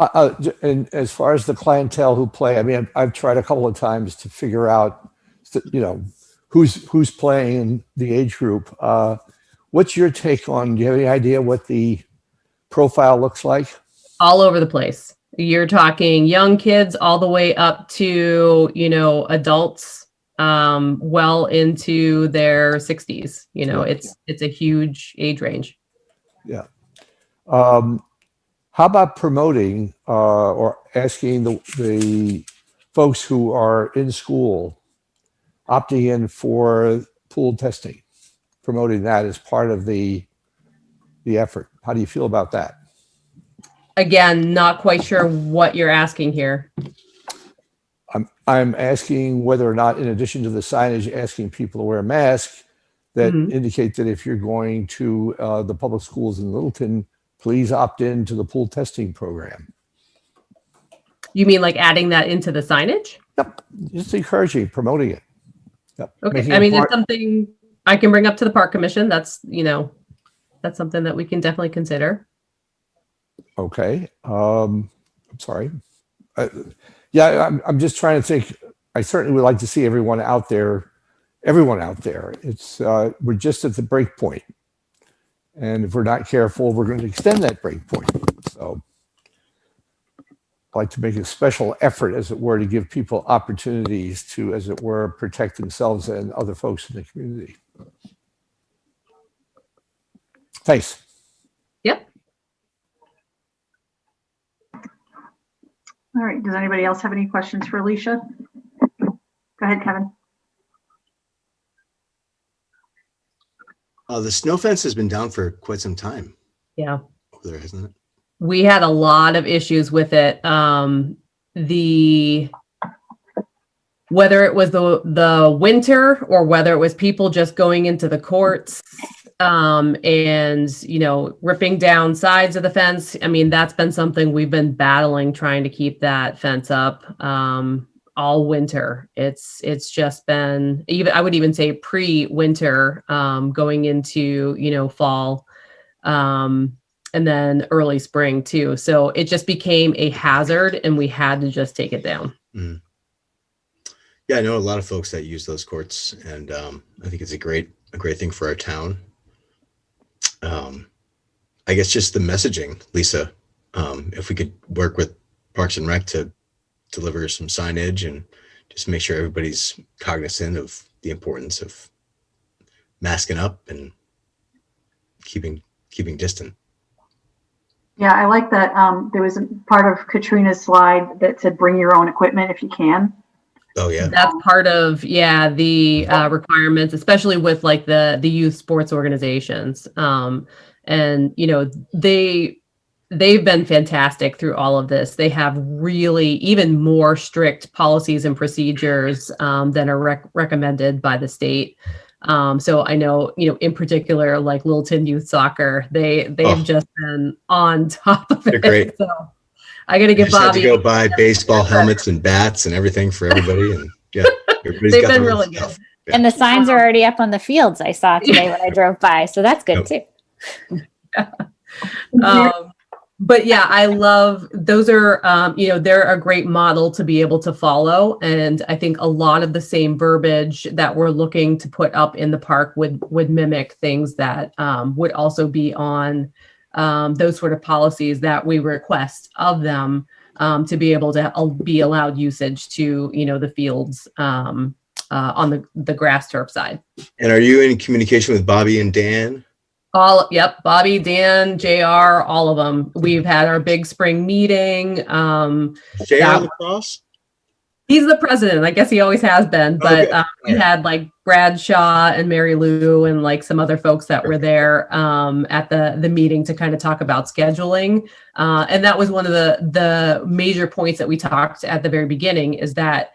C: And as far as the clientele who play, I mean, I've tried a couple of times to figure out, who's playing in the age group. What's your take on? Do you have any idea what the profile looks like?
H: All over the place. You're talking young kids all the way up to, adults, well into their 60s. It's a huge age range.
C: Yeah. How about promoting or asking the folks who are in school opting in for pooled testing, promoting that as part of the effort? How do you feel about that?
H: Again, not quite sure what you're asking here.
C: I'm asking whether or not, in addition to the signage asking people to wear masks, that indicate that if you're going to the public schools in Littleton, please opt in to the pool testing program.
H: You mean like adding that into the signage?
C: Yep, just encouraging, promoting it. Yep.
H: Okay, I mean, it's something I can bring up to the park commission. That's something that we can definitely consider. Okay.
C: I'm sorry. Yeah, I'm just trying to think. I certainly would like to see everyone out there. It's we're just at the break point. And if we're not careful, we're going to extend that break point. So I'd like to make a special effort, as it were, to give people opportunities to, as it were, protect themselves and other folks in the community. Thanks.
H: Yep.
A: All right. Does anybody else have any questions for Alicia? Go ahead, Kevin.
I: The snow fence has been down for quite some time.
H: Yeah.
I: Over there, hasn't it?
H: We had a lot of issues with it. Whether it was the winter or whether it was people just going into the courts and ripping down sides of the fence. I mean, that's been something we've been battling, trying to keep that fence up all winter. It's just been, even I would even say pre-winter, going into fall, and then early spring too. So it just became a hazard and we had to just take it down.
I: Mm. Yeah, I know a lot of folks that use those courts, and I think it's a great thing for our town. I guess just the messaging, Lisa, if we could work with Parks and Rec to deliver some signage and just make sure everybody's cognizant of the importance of masking up and keeping distant.
A: Yeah, I like that. There was a part of Katrina's slide that said bring your own equipment if you can.
I: Oh yeah.
H: That's part of, the requirements, especially with like the youth sports organizations. And they've been fantastic through all of this. They have really even more strict policies and procedures than are recommended by the state. So I know, in particular, like Littleton Youth Soccer, they've just been on top of it.
I: They're great.
H: So I got to give Bobby.
I: Had to go buy baseball helmets and bats and everything for everybody, and
H: they've been really good.
I: Yeah.
D: And the signs are already up on the fields I saw today when I drove by. So that's good too.
H: But yeah, I love those are, they're a great model to be able to follow. And I think a lot of the same verbiage that we're looking to put up in the park would mimic things that would also be on those sort of policies that we request of them to be able to be allowed usage to, the fields on the grass turf side.
I: And are you in communication with Bobby and Dan?
H: Bobby, Dan, JR, all of them. We've had our big spring meeting.
I: JR Lacrosse?
H: He's the president. I guess he always has been, but we had like Bradshaw and Mary Lou and like some other folks that were there at the meeting to kind of talk about scheduling. And that was one of the major points that we talked at the very beginning is that,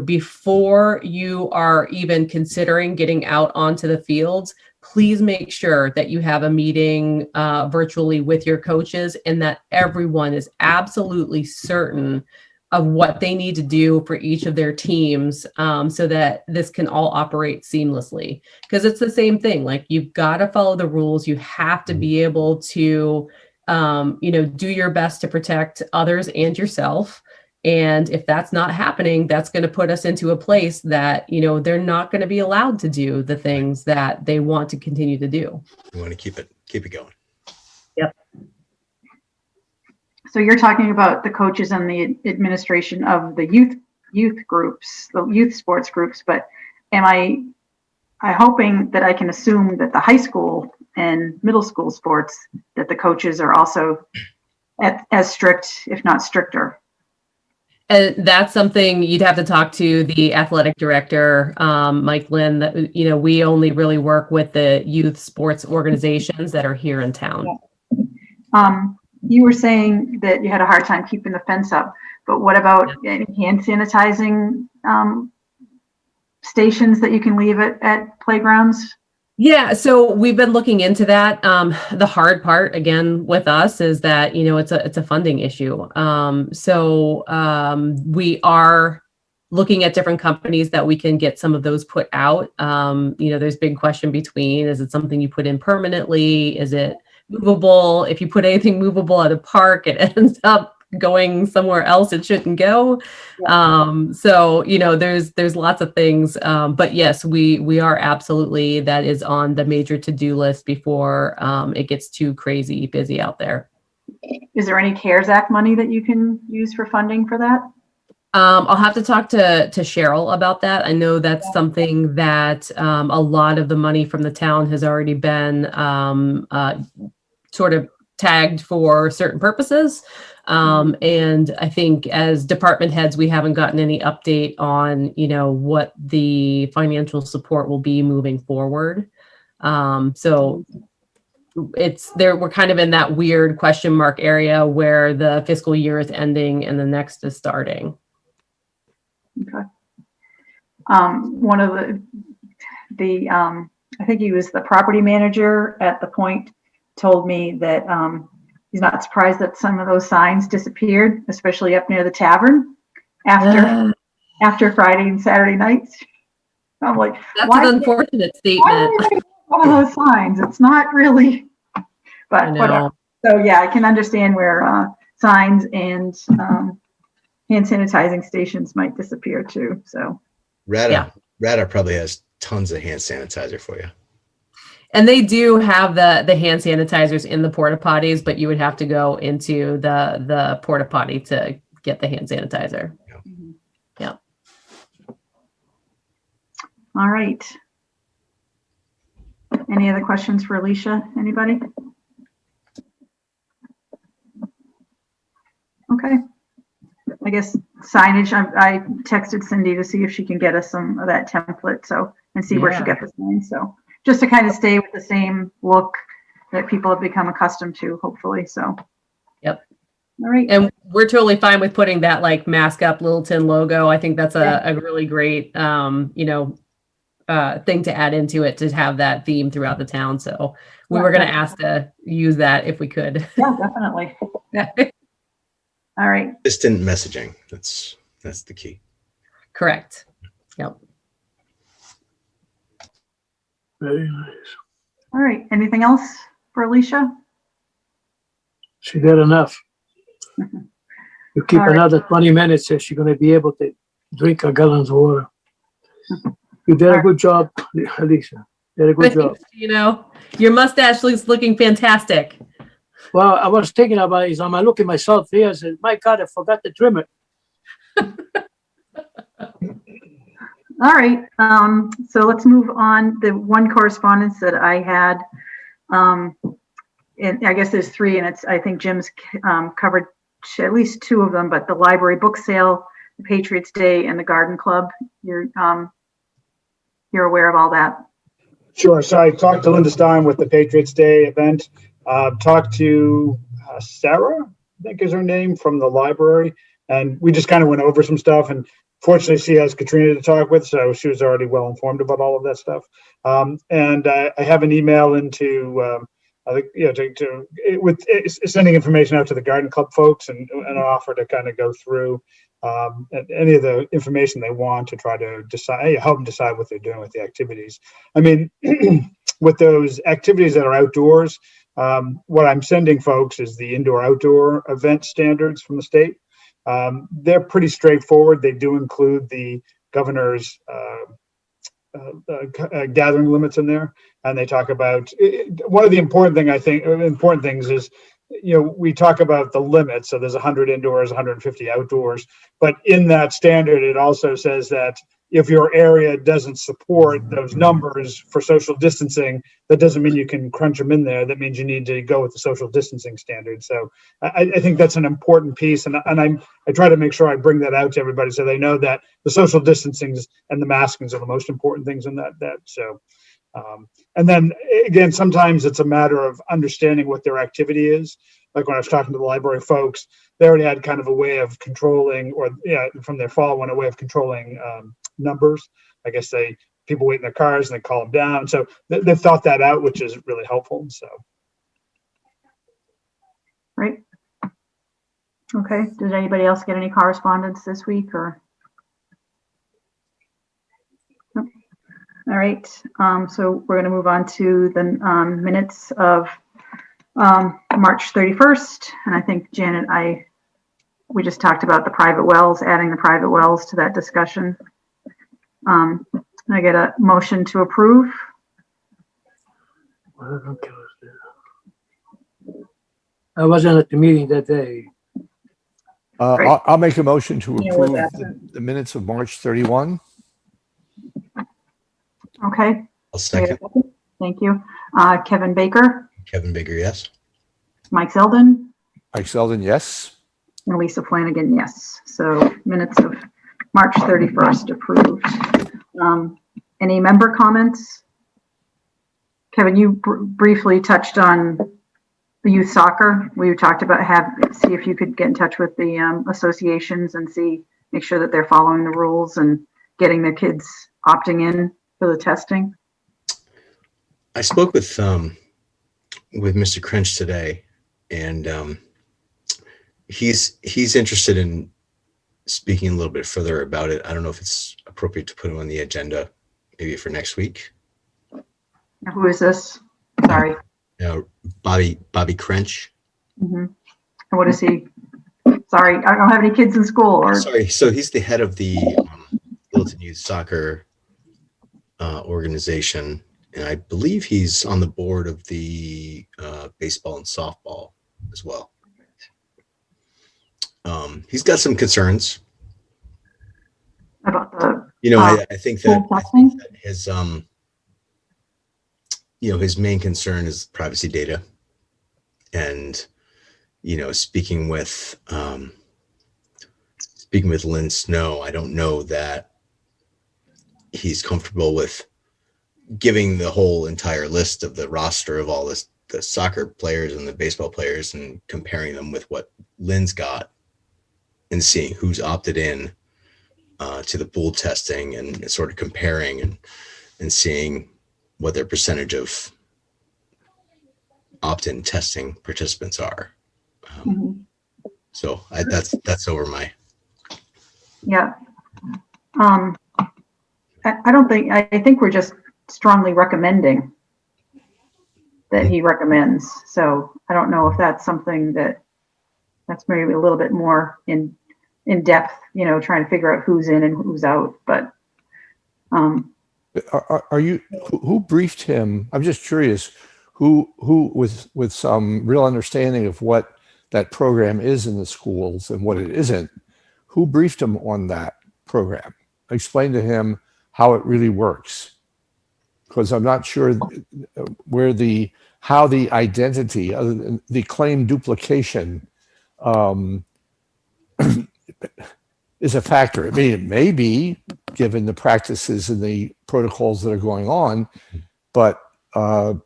H: before you are even considering getting out onto the fields, please make sure that you have a meeting virtually with your coaches and that everyone is absolutely certain of what they need to do for each of their teams so that this can all operate seamlessly. Because it's the same thing, like you've got to follow the rules. You have to be able to do your best to protect others and yourself. And if that's not happening, that's going to put us into a place that, they're not going to be allowed to do the things that they want to continue to do.
I: We want to keep it going.
H: Yep.
A: So you're talking about the coaches and the administration of the youth groups, the youth sports groups, but am I hoping that I can assume that the high school and middle school sports, that the coaches are also as strict, if not stricter?
H: And that's something you'd have to talk to the athletic director, Mike Lynn. That, we only really work with the youth sports organizations that are here in town.
A: You were saying that you had a hard time keeping the fence up, but what about any hand sanitizing stations that you can leave at playgrounds?
H: Yeah, so we've been looking into that. The hard part, again, with us is that, it's a funding issue. We are looking at different companies that we can get some of those put out. There's big question between, is it something you put in permanently? Is it movable? If you put anything movable at a park, it ends up going somewhere else it shouldn't go. There's lots of things, but yes, we are absolutely, that is on the major to-do list before it gets too crazy busy out there.
A: Is there any CARES Act money that you can use for funding for that?
H: I'll have to talk to Cheryl about that. I know that's something that a lot of the money from the town has already been sort of tagged for certain purposes. And I think as department heads, we haven't gotten any update on, what the financial support will be moving forward. So it's there, we're kind of in that weird question mark area where the fiscal year is ending and the next is starting.
A: Okay. One of the I think he was the property manager at the Point, told me that he's not surprised that some of those signs disappeared, especially up near the tavern after Friday and Saturday nights. I'm like,
H: that's an unfortunate statement.
A: One of those signs. It's not really, but whatever. So yeah, I can understand where signs and hand sanitizing stations might disappear too. So
I: Rada probably has tons of hand sanitizer for you.
H: And they do have the hand sanitizers in the porta potties, but you would have to go into the porta potty to get the hand sanitizer. Yeah.
A: All right. Any other questions for Alicia? Anybody? Okay. I guess signage, I texted Cindy to see if she can get us some of that template, and see where she got the sign. So just to kind of stay with the same look that people have become accustomed to, hopefully. So,
H: yep.
A: All right.
H: And we're totally fine with putting that like mask up Littleton logo. I think that's a really great, thing to add into it, to have that theme throughout the town. So we were going to ask to use that if we could.
A: Yeah, definitely. All right.
I: Distant messaging. That's the key.
H: Correct. Yep.
E: Very nice.
A: All right. Anything else for Alicia?
E: She did enough. You keep another 20 minutes and she's going to be able to drink a gallon of water. You did a good job, Alicia. Did a good job.
H: Your mustache looks looking fantastic.
E: Well, I was thinking about it. I'm looking myself here. I said, my God, I forgot to trim it.
A: All right. So let's move on. The one correspondence that I had, and I guess there's three, and I think Jim's covered at least two of them, but the library book sale, the Patriots Day, and the Garden Club. You're aware of all that?
B: Sure. So I talked to Linda Stein with the Patriots Day event. Talked to Sarah, I think is her name, from the library, and we just kind of went over some stuff. And fortunately, she has Katrina to talk with, so she was already well informed about all of that stuff. And I have an email into sending information out to the Garden Club folks and an offer to kind of go through any of the information they want to try to help them decide what they're doing with the activities. I mean, with those activities that are outdoors, What I'm sending folks is the indoor-outdoor event standards from the state. They're pretty straightforward. They do include the governor's gathering limits in there, and they talk about one of the important things is, we talk about the limits. So there's 100 indoors, 150 outdoors, but in that standard, it also says that if your area doesn't support those numbers for social distancing, that doesn't mean you can crunch them in there. That means you need to go with the social distancing standard. So I think that's an important piece, and I try to make sure I bring that out to everybody so they know that the social distancing and the maskings are the most important things in that. So, and then again, sometimes it's a matter of understanding what their activity is. Like when I was talking to the library folks, they already had kind of a way of controlling, from their fall one, a way of controlling numbers. I guess people wait in their cars and they call them down. So they've thought that out, which is really helpful. So.
A: Right. Okay. Did anybody else get any correspondence this week or? Nope. All right. So we're going to move on to the minutes of March 31st. And I think Janet, we just talked about the private wells, adding the private wells to that discussion. I get a motion to approve.
E: I wasn't at the meeting that day.
C: I'll make a motion to
A: Yeah, with
C: approve
A: that.
C: the minutes of March 31.
A: Okay.
I: I'll second.
A: Thank you. Kevin Baker,
I: Kevin Baker, yes.
A: Mike Zeldin,
C: Mike Selden, yes.
A: and Lisa Flanagan, yes. So minutes of March 31st approved. Any member comments? Kevin, you briefly touched on the youth soccer. We talked about see if you could get in touch with the associations and make sure that they're following the rules and getting their kids opting in for the testing.
I: I spoke with Mr. Crinch today, and he's interested in speaking a little bit further about it. I don't know if it's appropriate to put him on the agenda maybe for next week.
A: Now, who is this? Sorry.
I: Bobby Crinch.
A: Mm-hmm. And what is he? Sorry, I don't have any kids in school.
I: Sorry, so he's the head of the Littleton Youth Soccer organization, and I believe he's on the board of the baseball and softball as well. He's got some concerns
A: About the
I: I think that his his main concern is privacy data, and speaking with Lynn Snow, I don't know that he's comfortable with giving the whole entire list of the roster of all the soccer players and the baseball players and comparing them with what Lynn's got and seeing who's opted in to the pool testing and sort of comparing and seeing what their percentage of opt-in testing participants are. So that's over my.
A: Yeah. I think we're just strongly recommending that he recommends. So I don't know if that's something that's maybe a little bit more in depth, trying to figure out who's in and who's out. But
C: Are you, who briefed him? I'm just curious, who with some real understanding of what that program is in the schools and what it isn't, who briefed him on that program? Explain to him how it really works, because I'm not sure how the identity, other than the claim duplication, is a factor. I mean, it may be, given the practices and the protocols that are going on, but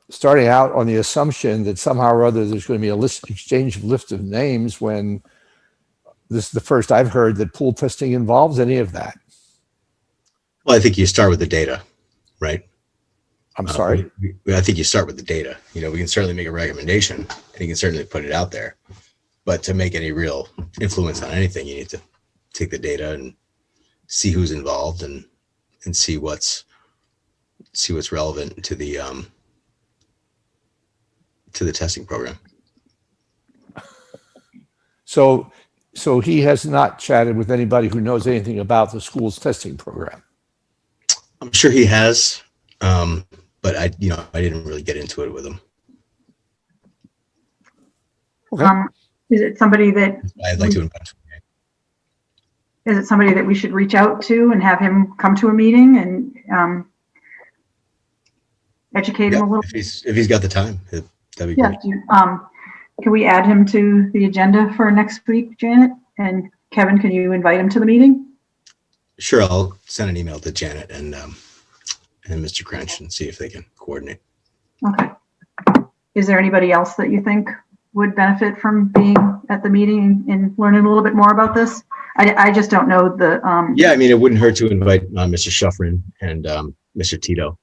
C: starting out on the assumption that somehow or other there's going to be a exchange of list of names, when this is the first I've heard that pool testing involves any of that.
I: Well, I think you start with the data, right?
C: I'm sorry?
I: I think you start with the data. We can certainly make a recommendation and you can certainly put it out there, but to make any real influence on anything, you need to take the data and see who's involved and see what's relevant to the to the testing program.
C: So he has not chatted with anybody who knows anything about the school's testing program.
I: I'm sure he has, but I didn't really get into it with him.
C: Okay.
A: Is it somebody that
I: I'd like to invite him.
A: is it somebody that we should reach out to and have him come to a meeting and educate him a little?
I: If he's got the time, that'd be
A: Yeah.
I: great.
A: Can we add him to the agenda for next week, Janet? And Kevin, can you invite him to the meeting?
I: Sure, I'll send an email to Janet and Mr. Crench and see if they can coordinate.
A: Okay. Is there anybody else that you think would benefit from being at the meeting and learning a little bit more about this? I just don't know the.
I: Yeah, I mean, it wouldn't hurt to invite Mr. Shuffrin and Mr. Tito,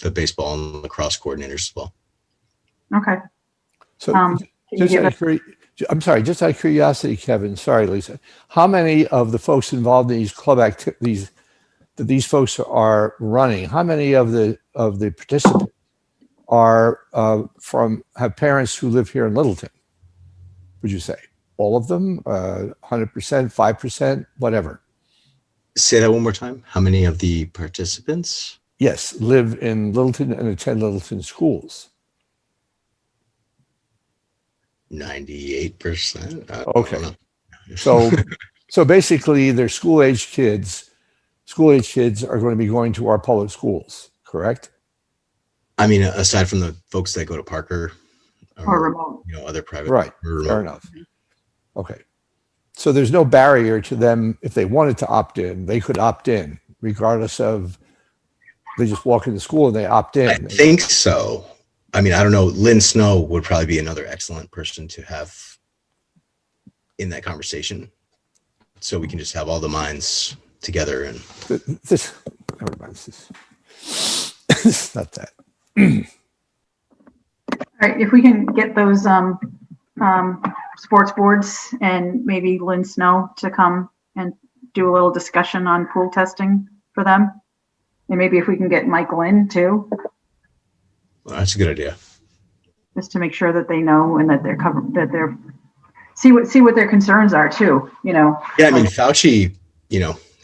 I: the baseball and lacrosse coordinators as well.
A: Okay.
C: So
A: Just
C: I'm sorry, just out of curiosity, Kevin, sorry, Lisa, how many of the folks involved in these club activities that these folks are running, how many of the participants are have parents who live here in Littleton? Would you say all of them, 100%, 5%, whatever?
I: Say that one more time. How many of the participants?
C: Yes, live in Littleton and attend Littleton schools.
I: 98%.
C: Okay. So basically they're school age kids are going to be going to our public schools, correct?
I: I mean, aside from the folks that go to Parker
A: or remote.
I: Other private.
C: Right. Fair enough. Okay. So there's no barrier to them. If they wanted to opt in, they could opt in regardless of, they just walk into school and they opt in.
I: I think so. I mean, I don't know. Lynn Snow would probably be another excellent person to have in that conversation. So we can just have all the minds together and
C: Never mind. It's not that.
A: All right, if we can get those sports boards and maybe Lynn Snow to come and do a little discussion on pool testing for them. And maybe if we can get Mike Lynn too.
I: well, that's a good idea.
A: Just to make sure that they know and that they're covered, that they're see what their concerns are too,
I: Yeah, I mean, Fauci,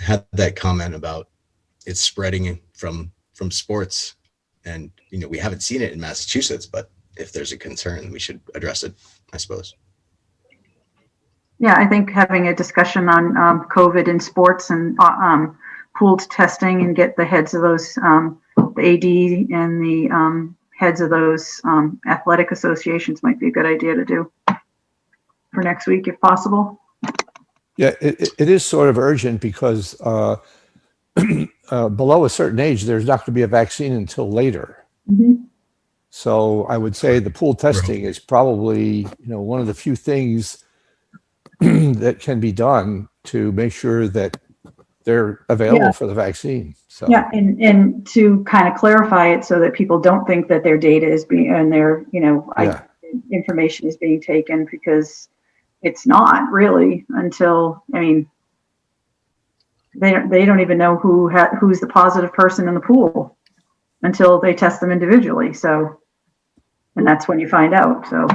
I: had that comment about it's spreading from sports, and we haven't seen it in Massachusetts, but if there's a concern, we should address it, I suppose.
A: Yeah, I think having a discussion on COVID in sports and pooled testing and get the heads of those, the AD and the heads of those athletic associations might be a good idea to do for next week if possible.
C: Yeah, it is sort of urgent because below a certain age, there's not going to be a vaccine until later.
A: Mm-hmm.
C: So I would say the pool testing is probably, one of the few things that can be done to make sure that they're available for the vaccine. So
A: Yeah, and to kind of clarify it so that people don't think that their data is being and their information is being taken, because it's not really until they don't even know who's the positive person in the pool until they test them individually. So, and that's when you find out. So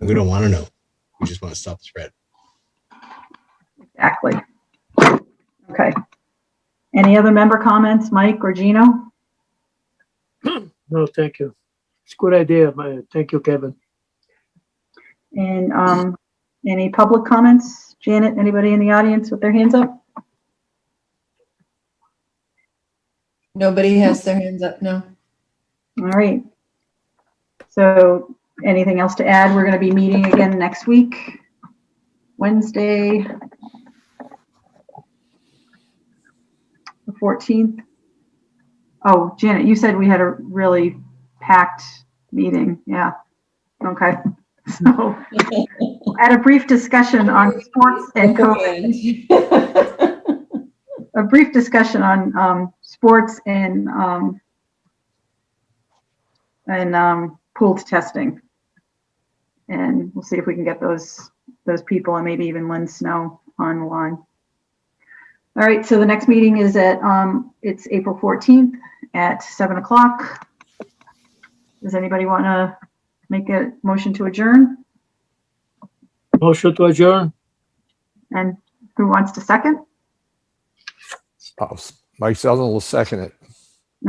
I: We don't want to know. We just want to stop the spread.
A: exactly. Okay. Any other member comments, Mike or Gino?
E: No, thank you. It's a good idea. Thank you, Kevin.
A: And any public comments? Janet, anybody in the audience with their hands up?
F: Nobody has their hands up, no.
A: All right. So anything else to add? We're going to be meeting again next week, Wednesday, the 14th. Oh, Janet, you said we had a really packed meeting. Yeah. Okay. So at a brief discussion on sports and COVID, a brief discussion on sports and pooled testing, and we'll see if we can get those people and maybe even Lynn Snow on the line. All right, so the next meeting is at it's April 14th at 7 o'clock. Does anybody want to make a motion to adjourn.
E: Motion to adjourn.
A: And who wants to second?
C: Mike Zeldin will second it.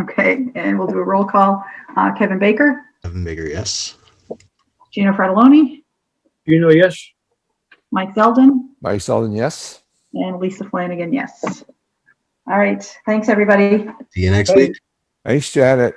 A: Okay, and we'll do a roll call. Kevin Baker,
I: Evan Baker, yes.
A: Gino Fratelloni,
E: Yes.
A: Mike Zeldin,
C: Mike Zeldin, yes.
A: and Lisa Flanagan, yes. All right, thanks, everybody.
I: See you next
B: Hey.
I: week.
C: Thanks, Janet.